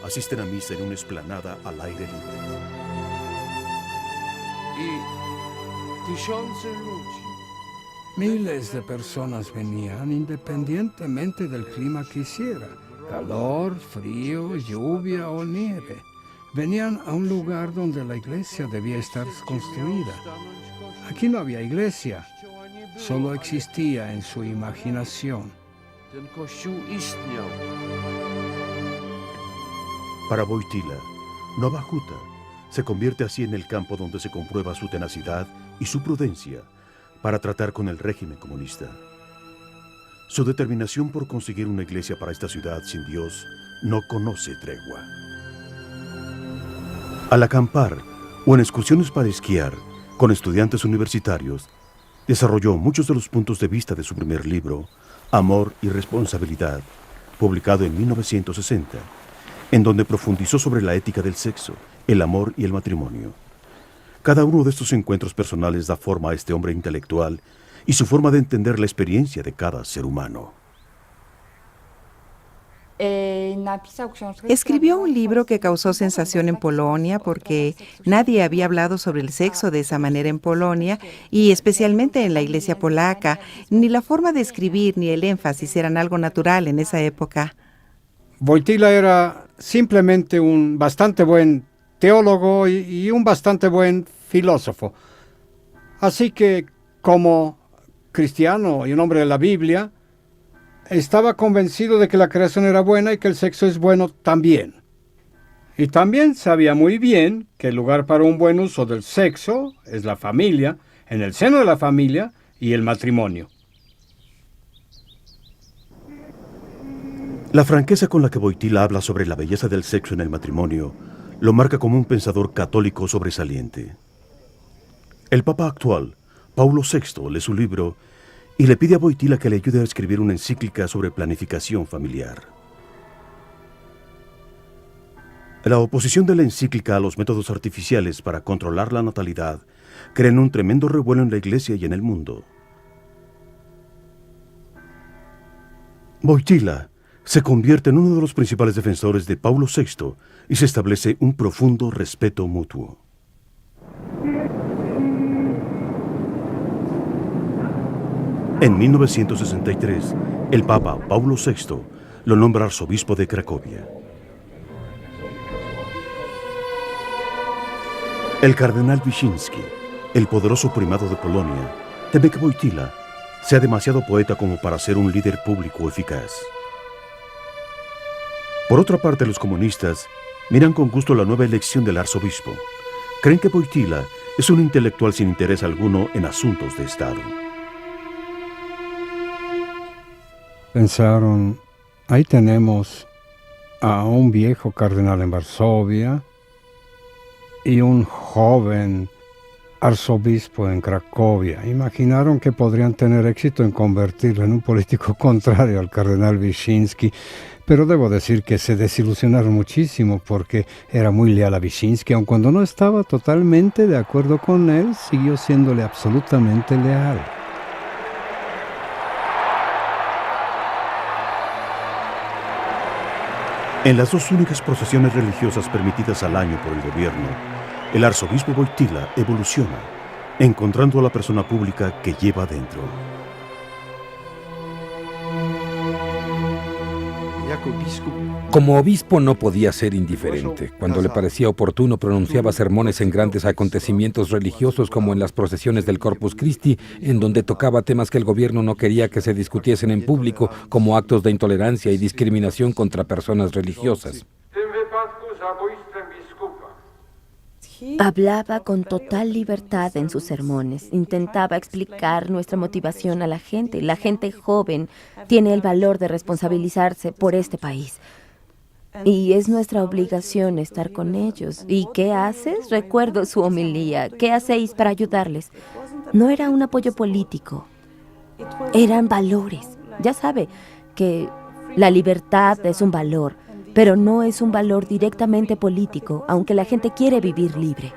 asisten a misa en una explanada al aire libre. Miles de personas venían independientemente del clima que hiciera, calor, frío, lluvia o nieve. Venían a un lugar donde la iglesia debía estar construida. Aquí no había iglesia, solo existía en su imaginación. Para Wojtyła, Nowa Huta se convierte así en el campo donde se comprueba su tenacidad y su prudencia para tratar con el régimen comunista. Su determinación por conseguir una iglesia para esta ciudad sin Dios no conoce tregua. Al acampar o en excursiones para esquiar con estudiantes universitarios, desarrolló muchos de los puntos de vista de su primer libro, Amor y Responsabilidad, publicado en 1960, en donde profundizó sobre la ética del sexo, el amor y el matrimonio. Cada uno de estos encuentros personales da forma a este hombre intelectual y su forma de entender la experiencia de cada ser humano. Escribió un libro que causó sensación en Polonia porque nadie había hablado sobre el sexo de esa manera en Polonia y especialmente en la iglesia polaca. Ni la forma de escribir ni el énfasis eran algo natural en esa época. Wojtyła era simplemente un bastante buen teólogo y un bastante buen filósofo. Así que, como cristiano y un hombre de la Biblia, estaba convencido de que la creación era buena y que el sexo es bueno también. Y también sabía muy bien que el lugar para un buen uso del sexo es la familia, en el seno de la familia y el matrimonio. La franqueza con la que Wojtyła habla sobre la belleza del sexo en el matrimonio lo marca como un pensador católico sobresaliente. El Papa actual, Paulo VI, lee su libro y le pide a Wojtyła que le ayude a escribir una encíclica sobre planificación familiar. La oposición de la encíclica a los métodos artificiales para controlar la natalidad crean un tremendo revuelo en la Iglesia y en el mundo. Wojtyła se convierte en uno de los principales defensores de Paulo VI y se establece un profundo respeto mutuo. En 1963, el Papa Paulo VI lo nombra arzobispo de Cracovia. El cardenal Wyszynski, el poderoso primado de Polonia, teme que Wojtyła sea demasiado poeta como para ser un líder público eficaz. Por otra parte, los comunistas miran con gusto la nueva elección del arzobispo. Creen que Wojtyła es un intelectual sin interés alguno en asuntos de Estado. Pensaron, ahí tenemos a un viejo cardenal en Varsovia y un joven arzobispo en Cracovia. Imaginaron que podrían tener éxito en convertirlo en un político contrario al cardenal Wyszynski, pero debo decir que se desilusionaron muchísimo porque era muy leal a Wyszynski, aun cuando no estaba totalmente de acuerdo con él, siguió siéndole absolutamente leal. En las dos únicas procesiones religiosas permitidas al año por el gobierno, el arzobispo Wojtyła evoluciona, encontrando a la persona pública que lleva dentro. Como obispo no podía ser indiferente. Cuando le parecía oportuno pronunciaba sermones en grandes acontecimientos religiosos como en las procesiones del Corpus Christi, en donde tocaba temas que el gobierno no quería que se discutiesen en público, como actos de intolerancia y discriminación contra personas religiosas. Hablaba con total libertad en sus sermones. Intentaba explicar nuestra motivación a la gente. La gente joven tiene el valor de responsabilizarse por este país. Y es nuestra obligación estar con ellos. ¿Y qué haces? Recuerdo su homilía. ¿Qué hacéis para ayudarles? No era un apoyo político. Eran valores. Ya sabe que la libertad es un valor, pero no es un valor directamente político, aunque la gente quiere vivir libre.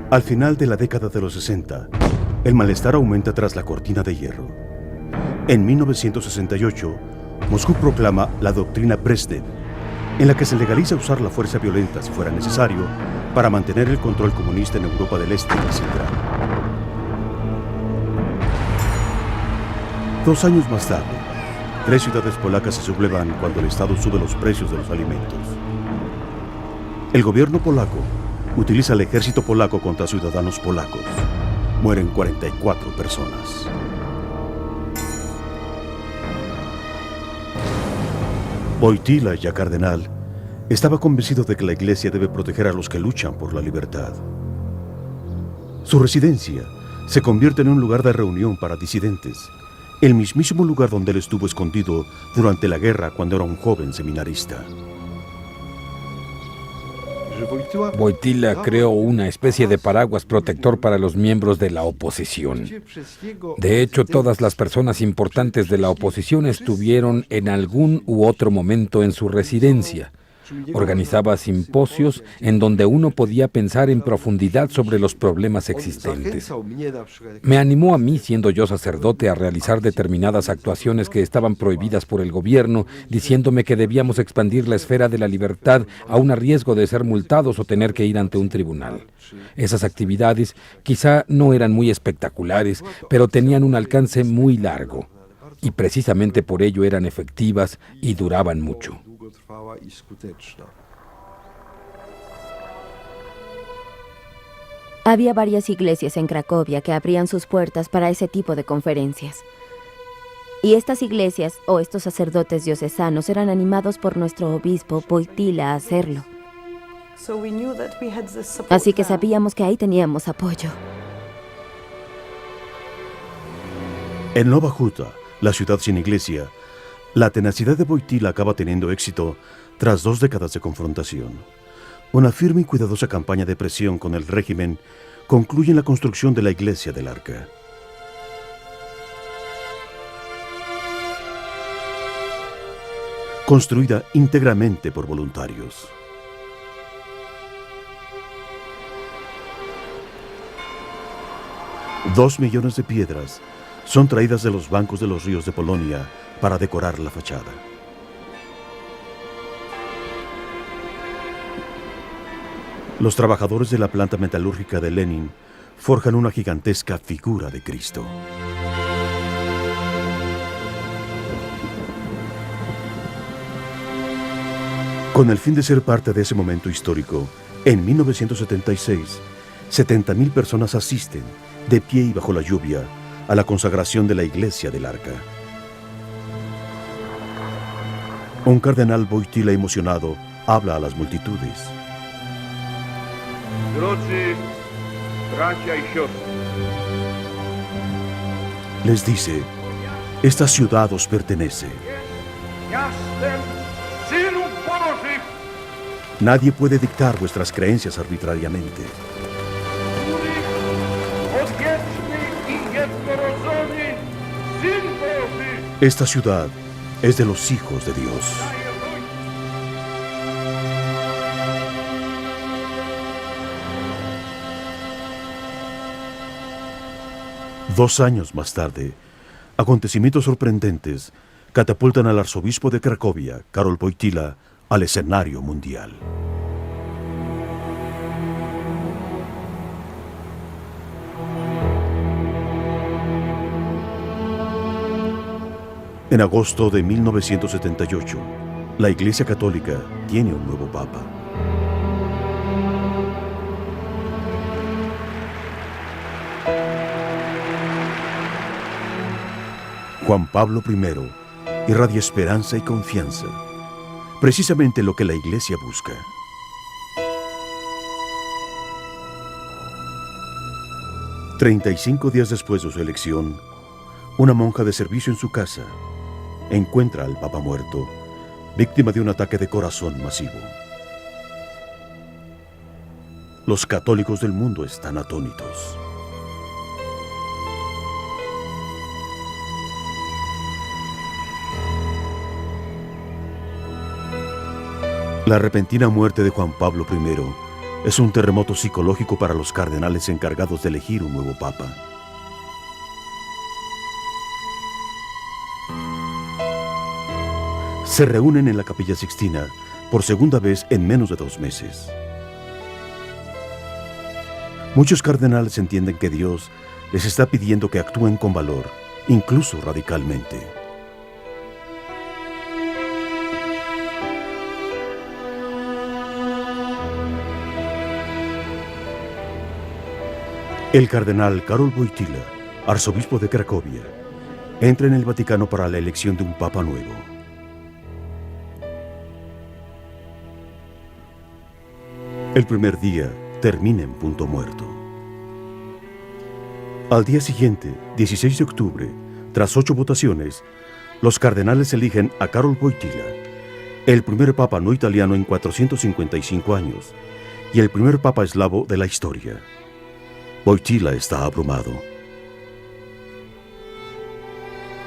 Al final de la década de los 60, el malestar aumenta tras la cortina de hierro. En 1968, Moscú proclama la doctrina Brezhnev, en la que se legaliza usar la fuerza violenta si fuera necesario para mantener el control comunista en Europa del Este y Central. 2 años más tarde, 3 ciudades polacas se sublevan cuando el Estado sube los precios de los alimentos. El gobierno polaco utiliza el ejército polaco contra ciudadanos polacos. Mueren 44 personas. Wojtyła, ya cardenal, estaba convencido de que la Iglesia debe proteger a los que luchan por la libertad. Su residencia se convierte en un lugar de reunión para disidentes, el mismísimo lugar donde él estuvo escondido durante la guerra cuando era un joven seminarista. Wojtyła creó una especie de paraguas protector para los miembros de la oposición. De hecho, todas las personas importantes de la oposición estuvieron en algún u otro momento en su residencia. Organizaba simposios en donde uno podía pensar en profundidad sobre los problemas existentes. Me animó a mí, siendo yo sacerdote, a realizar determinadas actuaciones que estaban prohibidas por el gobierno, diciéndome que debíamos expandir la esfera de la libertad aún a riesgo de ser multados o tener que ir ante un tribunal. Esas actividades quizá no eran muy espectaculares, pero tenían un alcance muy largo. Y precisamente por ello eran efectivas y duraban mucho. Había varias iglesias en Cracovia que abrían sus puertas para ese tipo de conferencias. Y estas iglesias o estos sacerdotes diocesanos eran animados por nuestro obispo Wojtyła a hacerlo. Así que sabíamos que ahí teníamos apoyo. En Nova Huta, la ciudad sin iglesia, la tenacidad de Wojtyła acaba teniendo éxito tras 2 décadas de confrontación. Una firme y cuidadosa campaña de presión con el régimen concluye en la construcción de la iglesia del Arca. Construida íntegramente por voluntarios. $2 millones de piedras son traídas de los bancos de los ríos de Polonia para decorar la fachada. Los trabajadores de la planta metalúrgica de Lenin forjan una gigantesca figura de Cristo. Con el fin de ser parte de ese momento histórico, en 1976, 70.000 personas asisten, de pie y bajo la lluvia, a la consagración de la iglesia del Arca. Un cardenal Wojtyła emocionado habla a las multitudes. Les dice, esta ciudad os pertenece. Nadie puede dictar vuestras creencias arbitrariamente. Esta ciudad es de los hijos de Dios. Dos años más tarde, acontecimientos sorprendentes catapultan al arzobispo de Cracovia, Karol Wojtyła, al escenario mundial. En agosto de 1978, la Iglesia Católica tiene un nuevo Papa. Juan Pablo I irradia esperanza y confianza, precisamente lo que la Iglesia busca. «35 días después de su elección, una monja de servicio en su casa encuentra al Papa muerto, víctima de un ataque de corazón masivo. Los católicos del mundo están atónitos. La repentina muerte de Juan Pablo I es un terremoto psicológico para los cardenales encargados de elegir un nuevo Papa. Se reúnen en la Capilla Sixtina por segunda vez en menos de 2 meses. Muchos cardenales entienden que Dios les está pidiendo que actúen con valor, incluso radicalmente. El cardenal Karol Wojtyła, arzobispo de Cracovia, entra en el Vaticano para la elección de un papa nuevo. El primer día termina en punto muerto. Al día siguiente, 16 de octubre, tras 8 votaciones, los cardenales eligen a Karol Wojtyła, el primer papa no italiano en 455 años y el primer papa eslavo de la historia. Wojtyła está abrumado.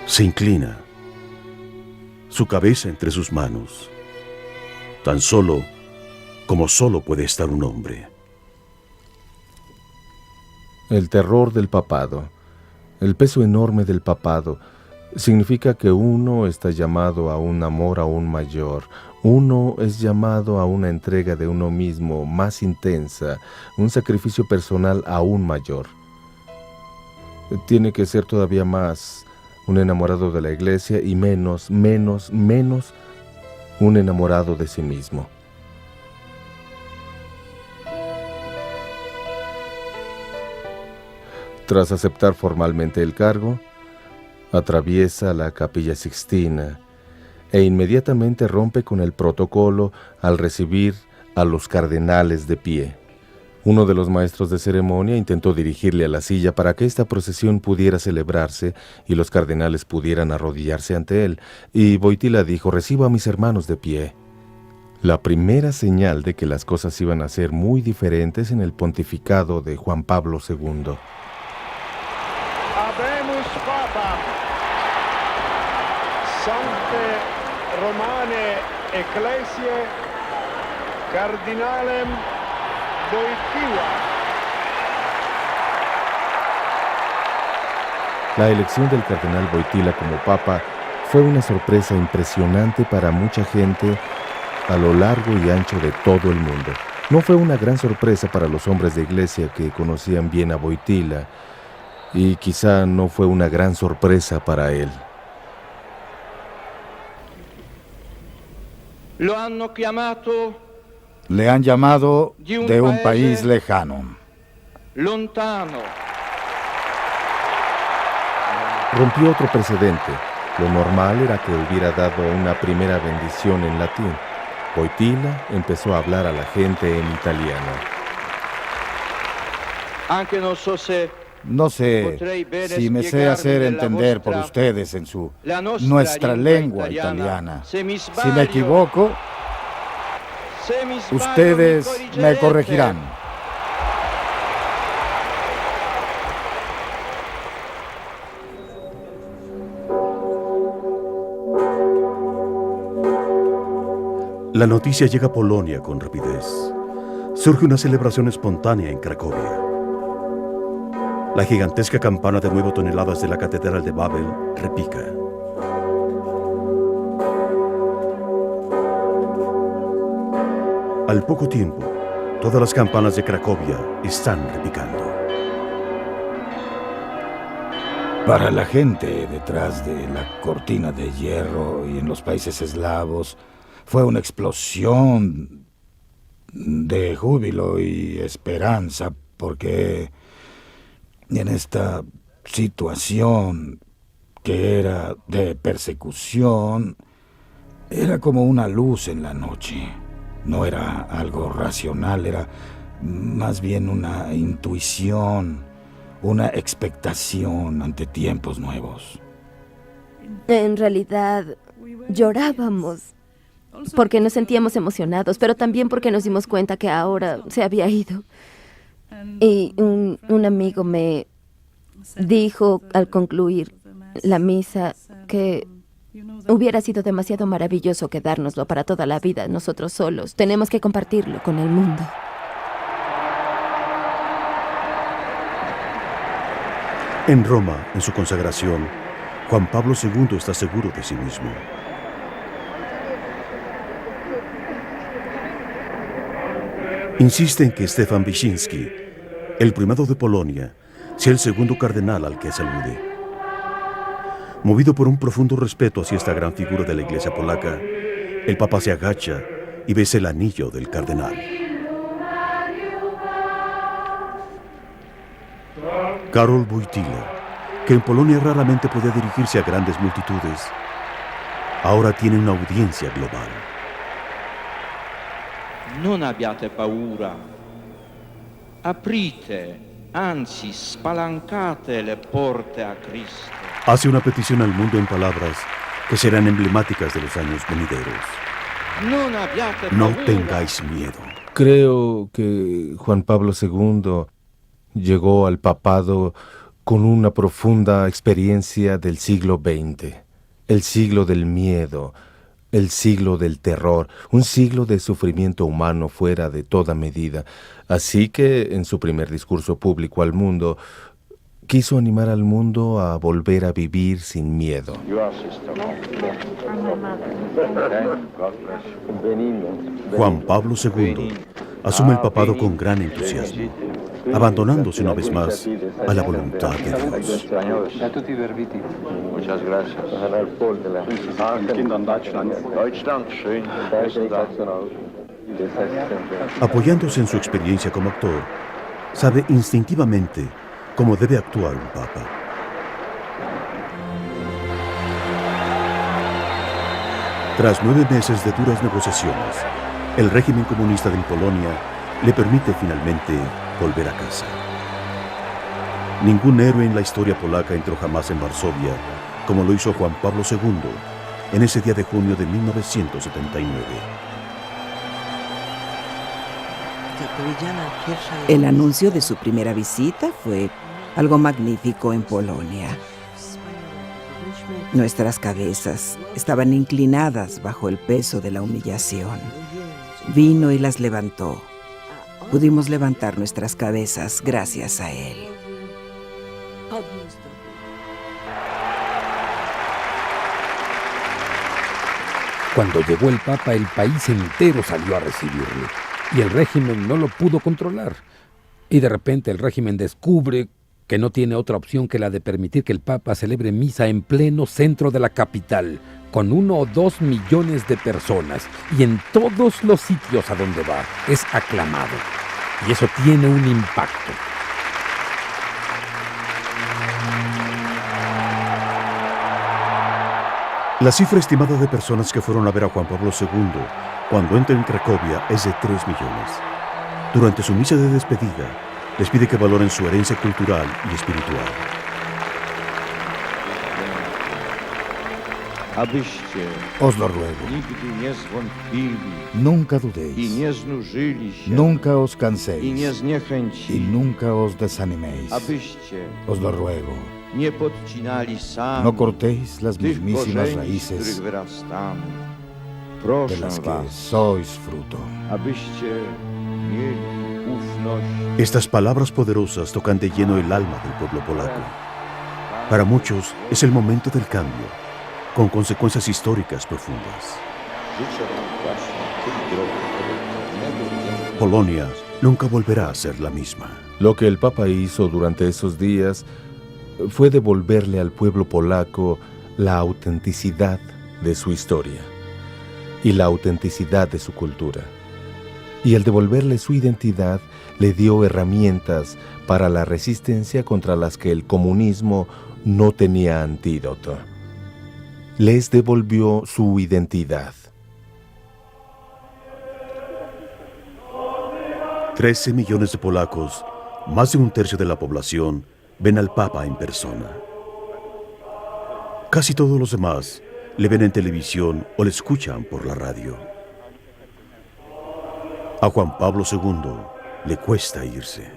Se inclina, su cabeza entre sus manos, tan solo como solo puede estar un hombre. El terror del papado, el peso enorme del papado, significa que uno está llamado a un amor aún mayor. Uno es llamado a una entrega de uno mismo más intensa, un sacrificio personal aún mayor. Tiene que ser todavía más un enamorado de la iglesia y menos un enamorado de sí mismo. Tras aceptar formalmente el cargo, atraviesa la Capilla Sixtina e inmediatamente rompe con el protocolo al recibir a los cardenales de pie. Uno de los maestros de ceremonia intentó dirigirle a la silla para que esta procesión pudiera celebrarse y los cardenales pudieran arrodillarse ante él, y Wojtyła dijo: «Recibo a mis hermanos de pie». La primera señal de que las cosas iban a ser muy diferentes en el pontificado de Juan Pablo II. Habemus Papa, Sancte Romane Ecclesiae, Cardinalem Wojtyła. La elección del cardenal Wojtyła como papa fue una sorpresa impresionante para mucha gente a lo largo y ancho de todo el mundo. No fue una gran sorpresa para los hombres de iglesia que conocían bien a Wojtyła, y quizá no fue una gran sorpresa para él. Le han llamado de un país lejano. Lontano. Rompió otro precedente. Lo normal era que hubiera dado una primera bendición en latín. Wojtyła empezó a hablar a la gente en italiano. No sé si me sé hacer entender por ustedes en nuestra lengua italiana. Si me equivoco, ustedes me corregirán. La noticia llega a Polonia con rapidez. Surge una celebración espontánea en Cracovia. La gigantesca campana de 9 toneladas de la Catedral de Babel repica. Al poco tiempo, todas las campanas de Cracovia están repicando. Para la gente detrás de la cortina de hierro y en los países eslavos, fue una explosión de júbilo y esperanza, porque en esta situación que era de persecución, era como una luz en la noche. No era algo racional, era más bien una intuición, una expectación ante tiempos nuevos. En realidad, llorábamos porque nos sentíamos emocionados, pero también porque nos dimos cuenta que ahora se había ido. Y un amigo me dijo al concluir la misa que hubiera sido demasiado maravilloso quedárnoslo para toda la vida nosotros solos. Tenemos que compartirlo con el mundo. En Roma, en su consagración, Juan Pablo II está seguro de sí mismo. Insiste en que Stefan Wyszynski, el primado de Polonia, sea el segundo cardenal al que se alude. Movido por un profundo respeto hacia esta gran figura de la Iglesia polaca, el Papa se agacha y besa el anillo del cardenal. Karol Wojtyła, que en Polonia raramente podía dirigirse a grandes multitudes, ahora tiene una audiencia global. Non abbiate paura, aprite, anzi spalancate le porte a Cristo. Hace una petición al mundo en palabras que serán emblemáticas de los años venideros. No tengáis miedo. Creo que Juan Pablo II llegó al papado con una profunda experiencia del siglo XX, el siglo del miedo, el siglo del terror, un siglo de sufrimiento humano fuera de toda medida. Así que, en su primer discurso público al mundo, quiso animar al mundo a volver a vivir sin miedo. Juan Pablo II asume el papado con gran entusiasmo, abandonándose una vez más a la voluntad de Dios. Apoyándose en su experiencia como actor, sabe instintivamente cómo debe actuar un papa. Tras 9 meses de duras negociaciones, el régimen comunista de Polonia le permite finalmente volver a casa. Ningún héroe en la historia polaca entró jamás en Varsovia como lo hizo Juan Pablo II en ese día de junio de 1979. El anuncio de su primera visita fue algo magnífico en Polonia. Nuestras cabezas estaban inclinadas bajo el peso de la humillación. Vino y las levantó. Pudimos levantar nuestras cabezas gracias a él. Cuando llegó el Papa, el país entero salió a recibirlo. Y el régimen no lo pudo controlar. Y de repente el régimen descubre que no tiene otra opción que la de permitir que el Papa celebre misa en pleno centro de la capital, con 1 o 2 millones de personas, y en todos los sitios a donde va es aclamado. Y eso tiene un impacto. La cifra estimada de personas que fueron a ver a Juan Pablo II cuando entra en Cracovia es de 3 millones. Durante su misa de despedida, les pide que valoren su herencia cultural y espiritual. Os lo ruego, nunca dudéis, nunca os canséis y nunca os desaniméis. Os lo ruego, no cortéis las mismísimas raíces de las que sois fruto. Estas palabras poderosas tocan de lleno el alma del pueblo polaco. Para muchos es el momento del cambio, con consecuencias históricas profundas. Polonia nunca volverá a ser la misma. Lo que el Papa hizo durante esos días fue devolverle al pueblo polaco la autenticidad de su historia y la autenticidad de su cultura. Y al devolverle su identidad, le dio herramientas para la resistencia contra las que el comunismo no tenía antídoto. Les devolvió su identidad. 13 millones de polacos, más de 1/3 de la población, ven al Papa en persona. Casi todos los demás le ven en televisión o le escuchan por la radio. A Juan Pablo II le cuesta irse.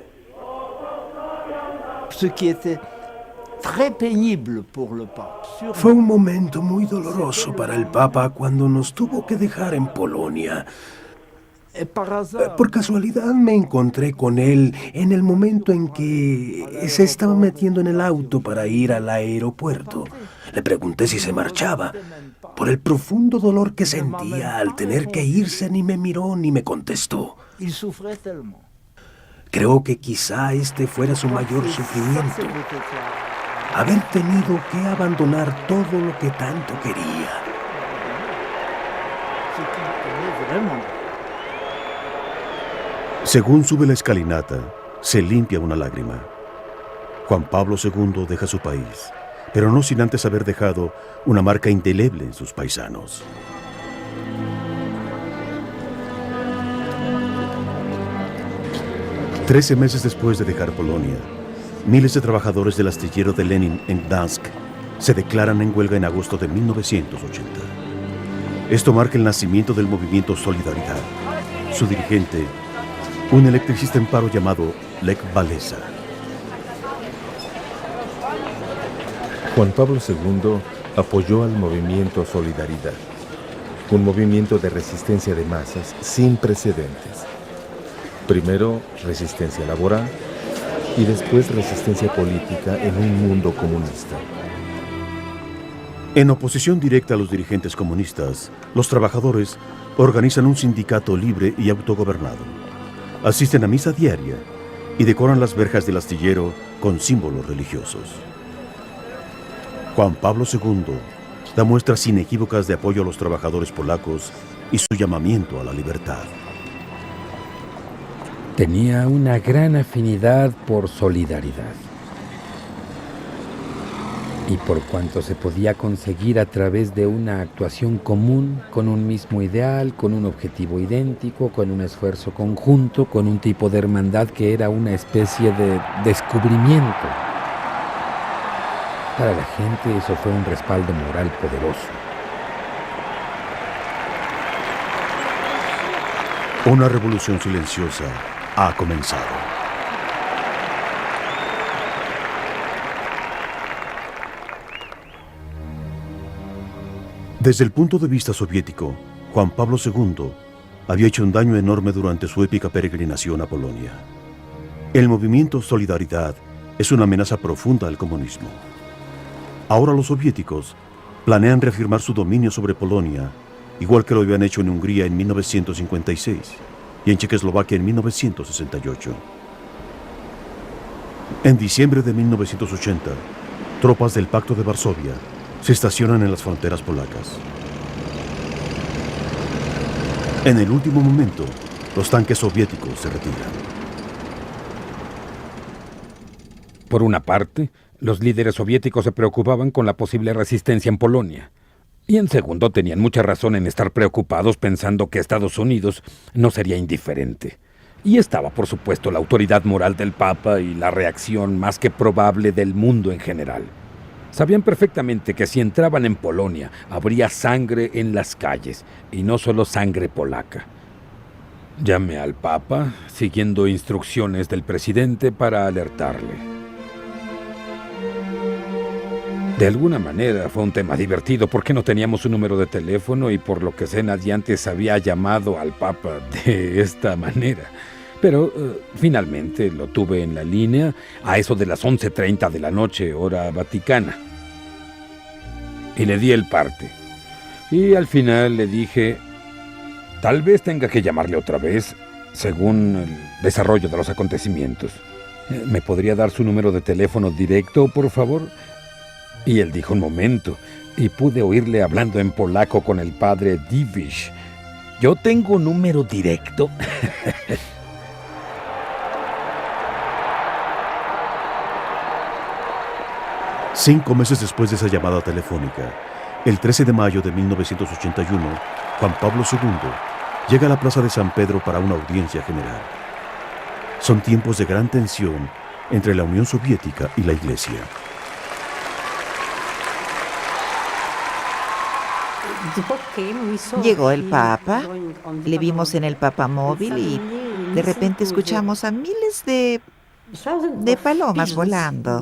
Fue un momento muy doloroso para el Papa cuando nos tuvo que dejar en Polonia. Por casualidad me encontré con él en el momento en que se estaba metiendo en el auto para ir al aeropuerto. Le pregunté si se marchaba. Por el profundo dolor que sentía al tener que irse, ni me miró ni me contestó. Creo que quizá este fuera su mayor sufrimiento. Haber tenido que abandonar todo lo que tanto quería. Según sube la escalinata, se limpia una lágrima. Juan Pablo II deja su país, pero no sin antes haber dejado una marca indeleble en sus paisanos. Trece meses después de dejar Polonia, miles de trabajadores del astillero de Lenin en Gdansk se declaran en huelga en agosto de 1980. Esto marca el nacimiento del movimiento Solidaridad. Su dirigente, un electricista en paro llamado Lech Walesa. Juan Pablo II apoyó al movimiento Solidaridad, un movimiento de resistencia de masas sin precedentes. Primero, resistencia laboral y después resistencia política en un mundo comunista. En oposición directa a los dirigentes comunistas, los trabajadores organizan un sindicato libre y autogobernado. Asisten a misa diaria y decoran las verjas del astillero con símbolos religiosos. Juan Pablo II da muestras inequívocas de apoyo a los trabajadores polacos y su llamamiento a la libertad. Tenía una gran afinidad por Solidaridad. Y por cuanto se podía conseguir a través de una actuación común, con un mismo ideal, con un objetivo idéntico, con un esfuerzo conjunto, con un tipo de hermandad que era una especie de descubrimiento. Para la gente eso fue un respaldo moral poderoso. Una revolución silenciosa ha comenzado. Desde el punto de vista soviético, Juan Pablo II había hecho un daño enorme durante su épica peregrinación a Polonia. El movimiento Solidaridad es una amenaza profunda al comunismo. Ahora los soviéticos planean reafirmar su dominio sobre Polonia, igual que lo habían hecho en Hungría en 1956 y en Checoslovaquia en 1968. En diciembre de 1980, tropas del Pacto de Varsovia se estacionan en las fronteras polacas. En el último momento, los tanques soviéticos se retiran. Por una parte, los líderes soviéticos se preocupaban con la posible resistencia en Polonia. Y en segundo, tenían mucha razón en estar preocupados pensando que Estados Unidos no sería indiferente. Y estaba, por supuesto, la autoridad moral del Papa y la reacción más que probable del mundo en general. Sabían perfectamente que si entraban en Polonia, habría sangre en las calles, y no solo sangre polaca. Llamé al Papa, siguiendo instrucciones del presidente para alertarle. De alguna manera fue un tema divertido porque no teníamos su número de teléfono y por lo que sé nadie antes había llamado al Papa de esta manera. Pero finalmente lo tuve en la línea a eso de las 11:30 de la noche, hora vaticana. Y le di el parte. Y al final le dije, tal vez tenga que llamarle otra vez, según el desarrollo de los acontecimientos. ¿Me podría dar su número de teléfono directo, por favor? Y él dijo un momento, y pude oírle hablando en polaco con el padre Divish. ¿Yo tengo número directo? Cinco meses después de esa llamada telefónica, el 13 de mayo de 1981, Juan Pablo II llega a la Plaza de San Pedro para una audiencia general. Son tiempos de gran tensión entre la Unión Soviética y la Iglesia. Llegó el Papa, le vimos en el papamóvil y de repente escuchamos a miles de palomas volando.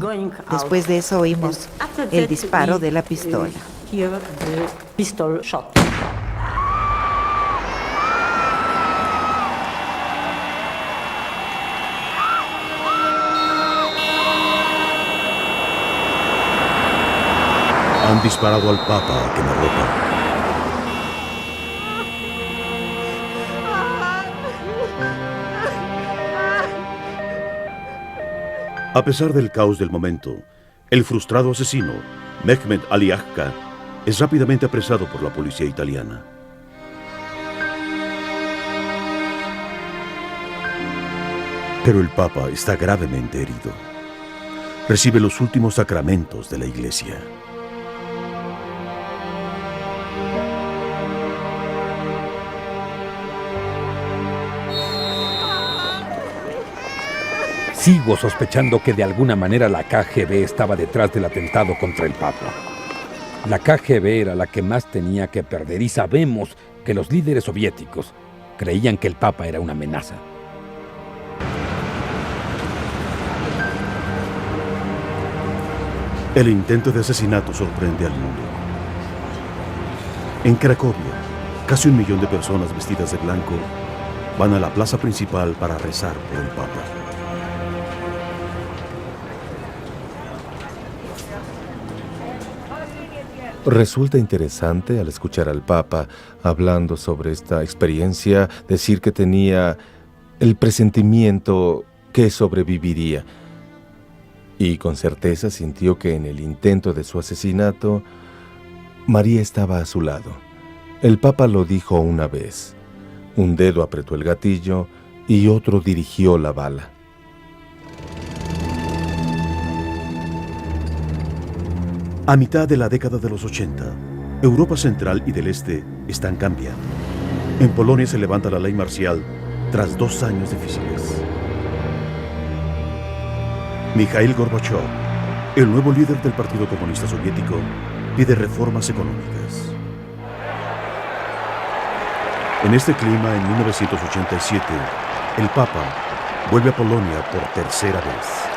Después de eso oímos el disparo de la pistola. Han disparado al Papa a quemarropa. A pesar del caos del momento, el frustrado asesino, Mehmet Ali Agca, es rápidamente apresado por la policía italiana. Pero el Papa está gravemente herido. Recibe los últimos sacramentos de la Iglesia. Sigo sospechando que de alguna manera la KGB estaba detrás del atentado contra el Papa. La KGB era la que más tenía que perder y sabemos que los líderes soviéticos creían que el Papa era una amenaza. El intento de asesinato sorprende al mundo. En Cracovia, casi 1 millón de personas vestidas de blanco van a la plaza principal para rezar por el Papa. Resulta interesante al escuchar al Papa hablando sobre esta experiencia, decir que tenía el presentimiento que sobreviviría. Y con certeza sintió que en el intento de su asesinato, María estaba a su lado. El Papa lo dijo una vez. Un dedo apretó el gatillo y otro dirigió la bala. A mitad de la década de los 80, Europa Central y del Este están cambiando. En Polonia se levanta la ley marcial tras 2 años difíciles. Mikhail Gorbachev, el nuevo líder del Partido Comunista Soviético, pide reformas económicas. En este clima, en 1987, el Papa vuelve a Polonia por tercera vez.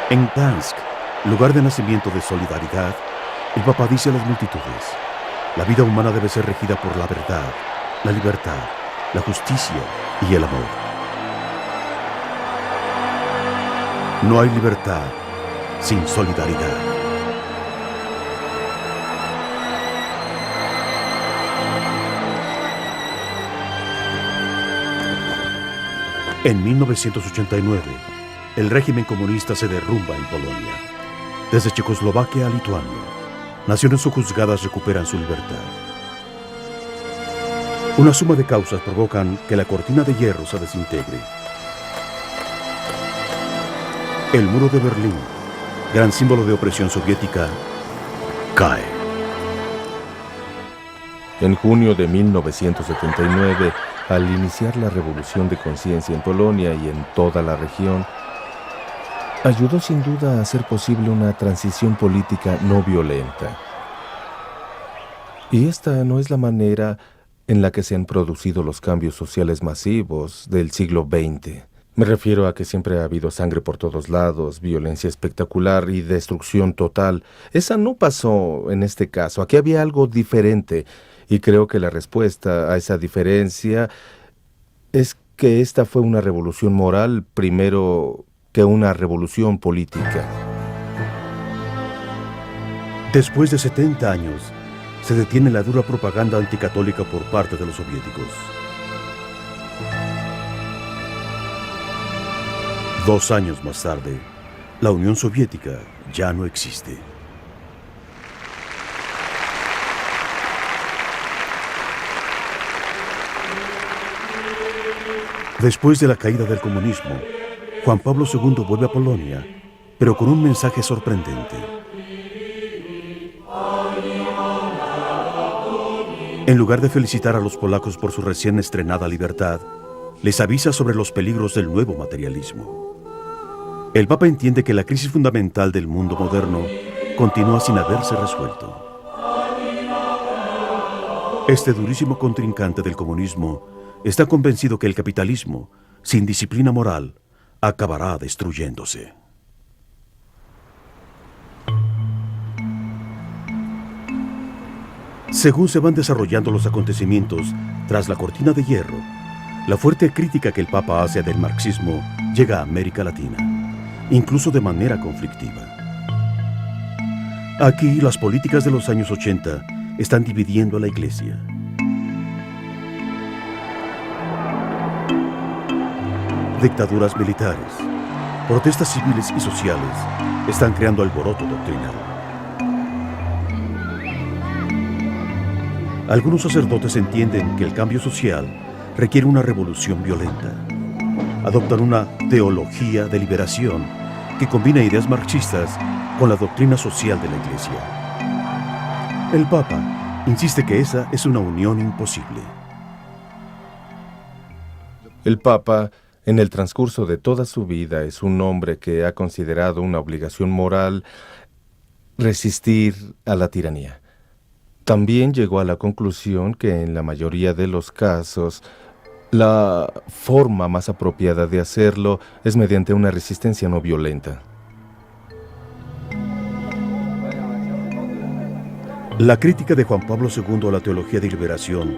En Gdansk, lugar de nacimiento de solidaridad, el Papa dice a las multitudes: la vida humana debe ser regida por la verdad, la libertad, la justicia y el amor. No hay libertad sin solidaridad. En 1989, el régimen comunista se derrumba en Polonia. Desde Checoslovaquia a Lituania, naciones sojuzgadas recuperan su libertad. Una suma de causas provocan que la cortina de hierro se desintegre. El muro de Berlín, gran símbolo de opresión soviética, cae. En junio de 1979, al iniciar la revolución de conciencia en Polonia y en toda la región, ayudó sin duda a hacer posible una transición política no violenta. Y esta no es la manera en la que se han producido los cambios sociales masivos del siglo XX. Me refiero a que siempre ha habido sangre por todos lados, violencia espectacular y destrucción total. Esa no pasó en este caso. Aquí había algo diferente. Y creo que la respuesta a esa diferencia es que esta fue una revolución moral primero que una revolución política. Después de 70 años, se detiene la dura propaganda anticatólica por parte de los soviéticos. 2 años más tarde, la Unión Soviética ya no existe. Después de la caída del comunismo, Juan Pablo II vuelve a Polonia, pero con un mensaje sorprendente. En lugar de felicitar a los polacos por su recién estrenada libertad, les avisa sobre los peligros del nuevo materialismo. El Papa entiende que la crisis fundamental del mundo moderno continúa sin haberse resuelto. Este durísimo contrincante del comunismo está convencido que el capitalismo, sin disciplina moral, acabará destruyéndose. Según se van desarrollando los acontecimientos tras la cortina de hierro, la fuerte crítica que el Papa hace del marxismo llega a América Latina, incluso de manera conflictiva. Aquí, las políticas de los años 80 están dividiendo a la Iglesia. Dictaduras militares, protestas civiles y sociales están creando alboroto doctrinal. Algunos sacerdotes entienden que el cambio social requiere una revolución violenta. Adoptan una teología de liberación que combina ideas marxistas con la doctrina social de la Iglesia. El Papa insiste que esa es una unión imposible. El Papa, en el transcurso de toda su vida, es un hombre que ha considerado una obligación moral resistir a la tiranía. También llegó a la conclusión que en la mayoría de los casos, la forma más apropiada de hacerlo es mediante una resistencia no violenta. La crítica de Juan Pablo II a la teología de liberación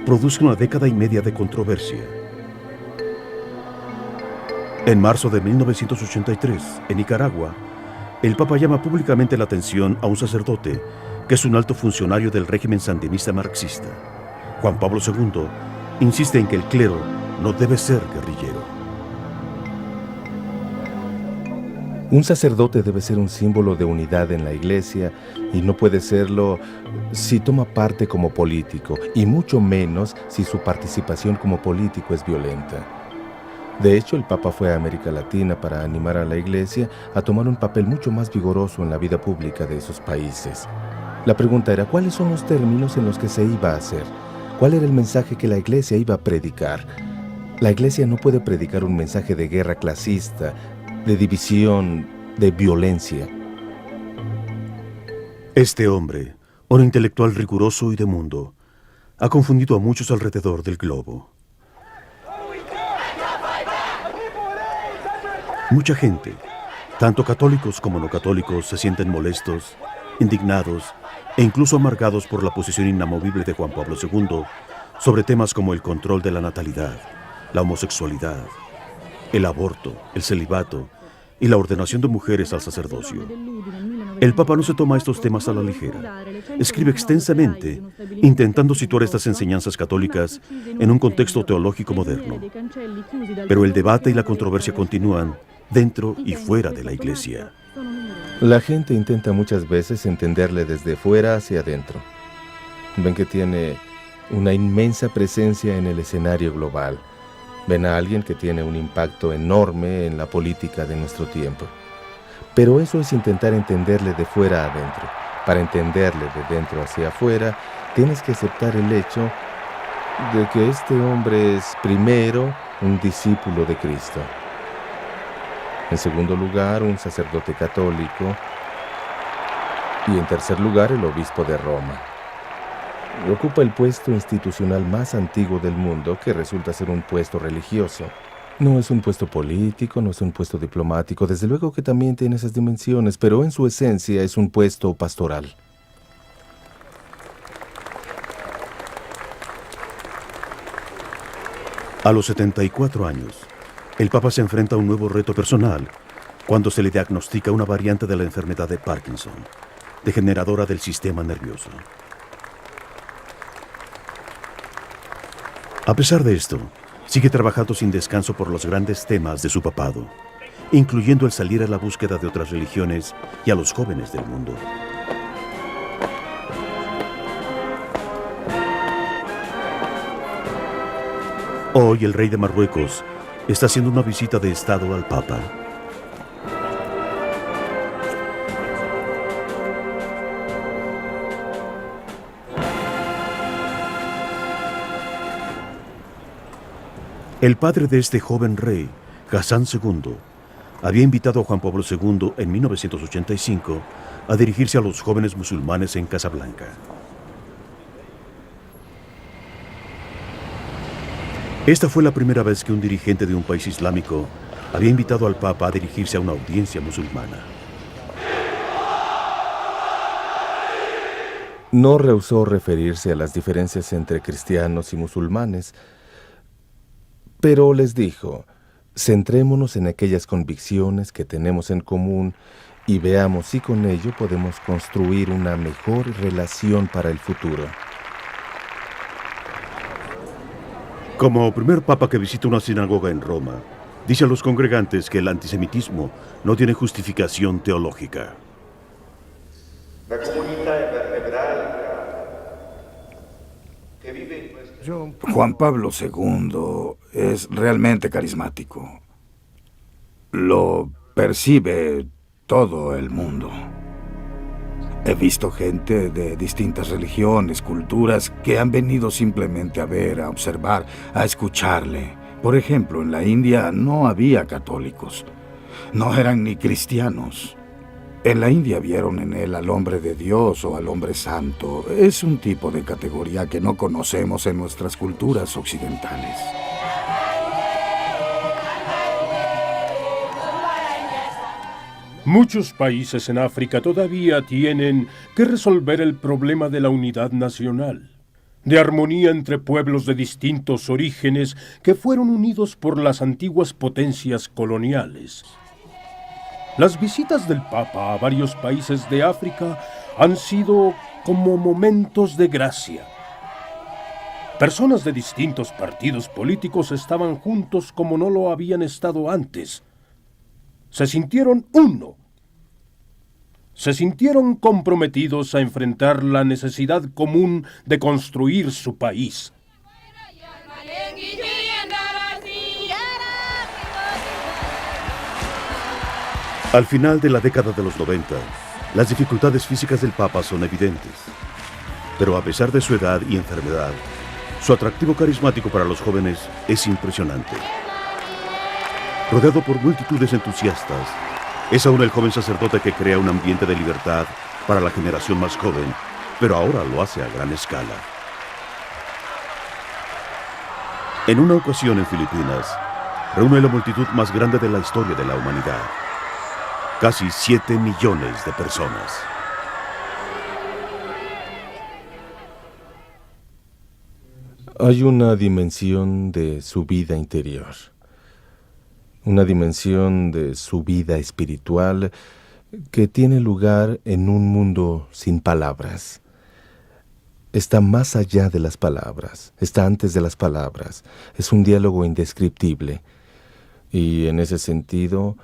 produce una década y media de controversia. En marzo de 1983, en Nicaragua, el Papa llama públicamente la atención a un sacerdote que es un alto funcionario del régimen sandinista marxista. Juan Pablo II insiste en que el clero no debe ser guerrillero. Un sacerdote debe ser un símbolo de unidad en la Iglesia y no puede serlo si toma parte como político, y mucho menos si su participación como político es violenta. De hecho, el Papa fue a América Latina para animar a la Iglesia a tomar un papel mucho más vigoroso en la vida pública de esos países. La pregunta era, ¿cuáles son los términos en los que se iba a hacer? ¿Cuál era el mensaje que la Iglesia iba a predicar? La Iglesia no puede predicar un mensaje de guerra clasista, de división, de violencia. Este hombre, un intelectual riguroso y de mundo, ha confundido a muchos alrededor del globo. Mucha gente, tanto católicos como no católicos, se sienten molestos, indignados e incluso amargados por la posición inamovible de Juan Pablo II sobre temas como el control de la natalidad, la homosexualidad, el aborto, el celibato y la ordenación de mujeres al sacerdocio. El Papa no se toma estos temas a la ligera. Escribe extensamente, intentando situar estas enseñanzas católicas en un contexto teológico moderno. Pero el debate y la controversia continúan dentro y fuera de la Iglesia. La gente intenta muchas veces entenderle desde fuera hacia adentro. Ven que tiene una inmensa presencia en el escenario global. Ven a alguien que tiene un impacto enorme en la política de nuestro tiempo. Pero eso es intentar entenderle de fuera a adentro. Para entenderle de dentro hacia afuera, tienes que aceptar el hecho de que este hombre es primero un discípulo de Cristo. En segundo lugar, un sacerdote católico. Y en tercer lugar, el obispo de Roma. Ocupa el puesto institucional más antiguo del mundo, que resulta ser un puesto religioso. No es un puesto político, no es un puesto diplomático, desde luego que también tiene esas dimensiones, pero en su esencia es un puesto pastoral. A los 74 años, el Papa se enfrenta a un nuevo reto personal cuando se le diagnostica una variante de la enfermedad de Parkinson, degeneradora del sistema nervioso. A pesar de esto, sigue trabajando sin descanso por los grandes temas de su papado, incluyendo el salir a la búsqueda de otras religiones y a los jóvenes del mundo. Hoy el rey de Marruecos está haciendo una visita de Estado al Papa. El padre de este joven rey, Hassan II, había invitado a Juan Pablo II en 1985 a dirigirse a los jóvenes musulmanes en Casablanca. Esta fue la primera vez que un dirigente de un país islámico había invitado al Papa a dirigirse a una audiencia musulmana. No rehusó referirse a las diferencias entre cristianos y musulmanes, pero les dijo, centrémonos en aquellas convicciones que tenemos en común y veamos si con ello podemos construir una mejor relación para el futuro. Como primer papa que visita una sinagoga en Roma, dice a los congregantes que el antisemitismo no tiene justificación teológica. Juan Pablo II es realmente carismático. Lo percibe todo el mundo. He visto gente de distintas religiones, culturas, que han venido simplemente a ver, a observar, a escucharle. Por ejemplo, en la India no había católicos. No eran ni cristianos. En la India vieron en él al hombre de Dios o al hombre santo. Es un tipo de categoría que no conocemos en nuestras culturas occidentales. Muchos países en África todavía tienen que resolver el problema de la unidad nacional, de armonía entre pueblos de distintos orígenes que fueron unidos por las antiguas potencias coloniales. Las visitas del Papa a varios países de África han sido como momentos de gracia. Personas de distintos partidos políticos estaban juntos como no lo habían estado antes. Se sintieron uno. Se sintieron comprometidos a enfrentar la necesidad común de construir su país. Al final de la década de los 90, las dificultades físicas del Papa son evidentes. Pero a pesar de su edad y enfermedad, su atractivo carismático para los jóvenes es impresionante. Rodeado por multitudes entusiastas, es aún el joven sacerdote que crea un ambiente de libertad para la generación más joven, pero ahora lo hace a gran escala. En una ocasión en Filipinas, reúne la multitud más grande de la historia de la humanidad. Casi 7 millones de personas. Hay una dimensión de su vida interior, una dimensión de su vida espiritual que tiene lugar en un mundo sin palabras. Está más allá de las palabras, está antes de las palabras, es un diálogo indescriptible. Y en ese sentido,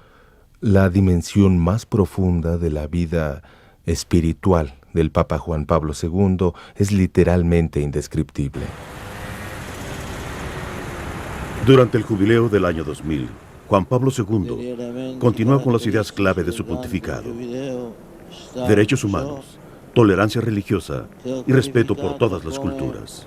la dimensión más profunda de la vida espiritual del Papa Juan Pablo II es literalmente indescriptible. Durante el jubileo del año 2000, Juan Pablo II continúa con las ideas clave de su pontificado: derechos humanos, tolerancia religiosa y respeto por todas las culturas.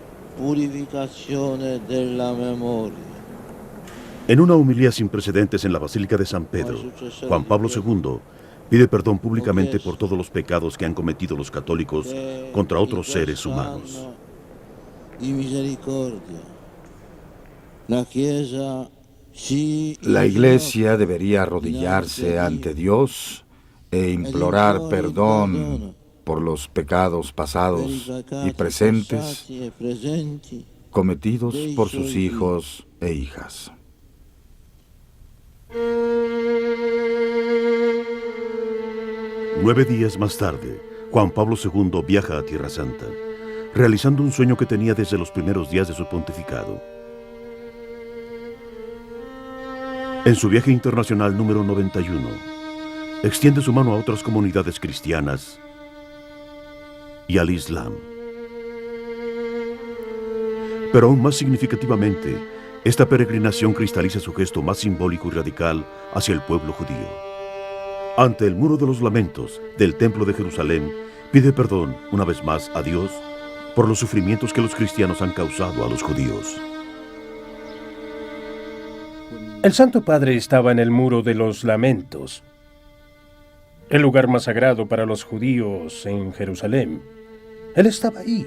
En una homilía sin precedentes en la Basílica de San Pedro, Juan Pablo II pide perdón públicamente por todos los pecados que han cometido los católicos contra otros seres humanos. La Iglesia debería arrodillarse ante Dios e implorar perdón por los pecados pasados y presentes cometidos por sus hijos e hijas. Nueve días más tarde, Juan Pablo II viaja a Tierra Santa, realizando un sueño que tenía desde los primeros días de su pontificado. En su viaje internacional número 91, extiende su mano a otras comunidades cristianas y al Islam. Pero aún más significativamente, esta peregrinación cristaliza su gesto más simbólico y radical hacia el pueblo judío. Ante el Muro de los Lamentos del Templo de Jerusalén, pide perdón una vez más a Dios por los sufrimientos que los cristianos han causado a los judíos. El Santo Padre estaba en el Muro de los Lamentos, el lugar más sagrado para los judíos en Jerusalén. Él estaba ahí.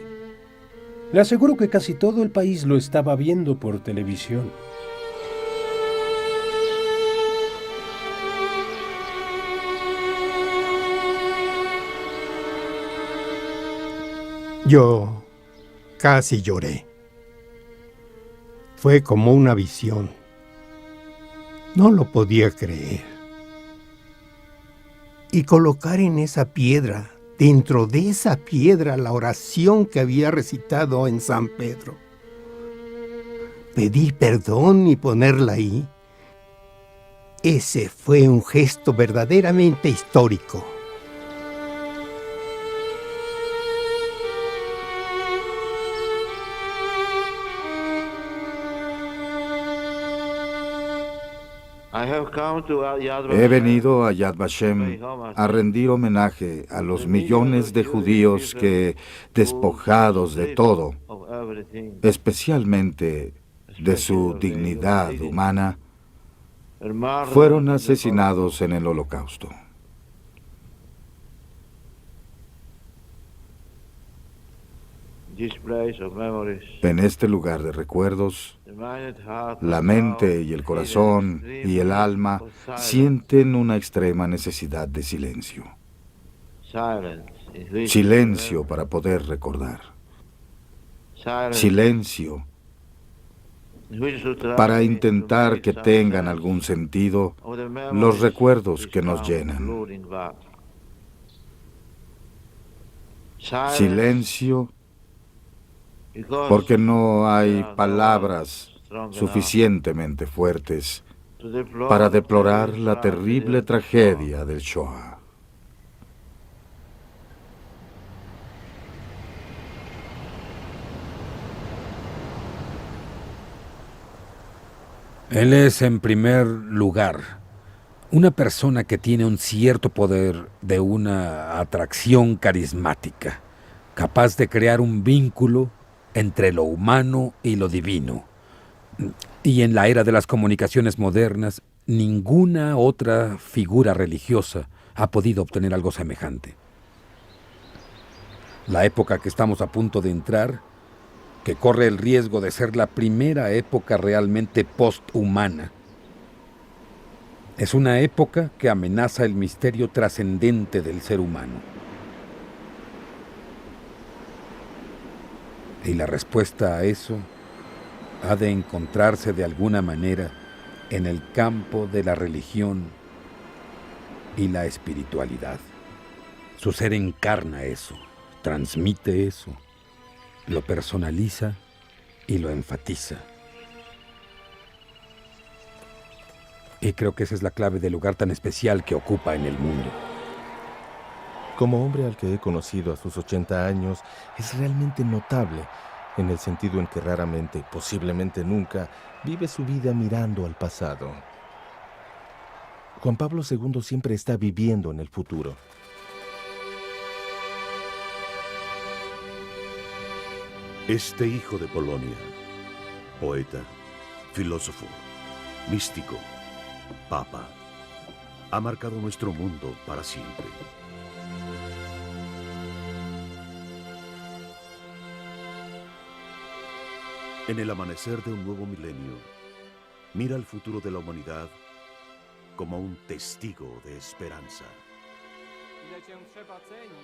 Le aseguro que casi todo el país lo estaba viendo por televisión. Yo casi lloré. Fue como una visión. No lo podía creer. Y colocar en esa piedra, dentro de esa piedra, la oración que había recitado en San Pedro. Pedir perdón y ponerla ahí. Ese fue un gesto verdaderamente histórico. He venido a Yad Vashem a rendir homenaje a los millones de judíos que, despojados de todo, especialmente de su dignidad humana, fueron asesinados en el Holocausto. En este lugar de recuerdos, la mente y el corazón y el alma sienten una extrema necesidad de silencio. Silencio para poder recordar. Silencio para intentar que tengan algún sentido los recuerdos que nos llenan. Silencio porque no hay palabras suficientemente fuertes para deplorar la terrible tragedia del Shoah. Él es, en primer lugar, Una persona que tiene un cierto poder de una atracción carismática, capaz de crear un vínculo entre lo humano y lo divino. Y en la era de las comunicaciones modernas, ninguna otra figura religiosa ha podido obtener algo semejante. La época que estamos a punto de entrar, que corre el riesgo de ser la primera época realmente posthumana, es una época que amenaza el misterio trascendente del ser humano. Y la respuesta a eso ha de encontrarse de alguna manera en el campo de la religión y la espiritualidad. Su ser encarna eso, transmite eso, lo personaliza y lo enfatiza. Y creo que esa es la clave del lugar tan especial que ocupa en el mundo. Como hombre al que he conocido a sus 80 años, es realmente notable, en el sentido en que raramente, posiblemente nunca, vive su vida mirando al pasado. Juan Pablo II siempre está viviendo en el futuro. Este hijo de Polonia, poeta, filósofo, místico, papa, ha marcado nuestro mundo para siempre. En el amanecer de un nuevo milenio, mira el futuro de la humanidad como un testigo de esperanza. Ile cię trzeba cenić,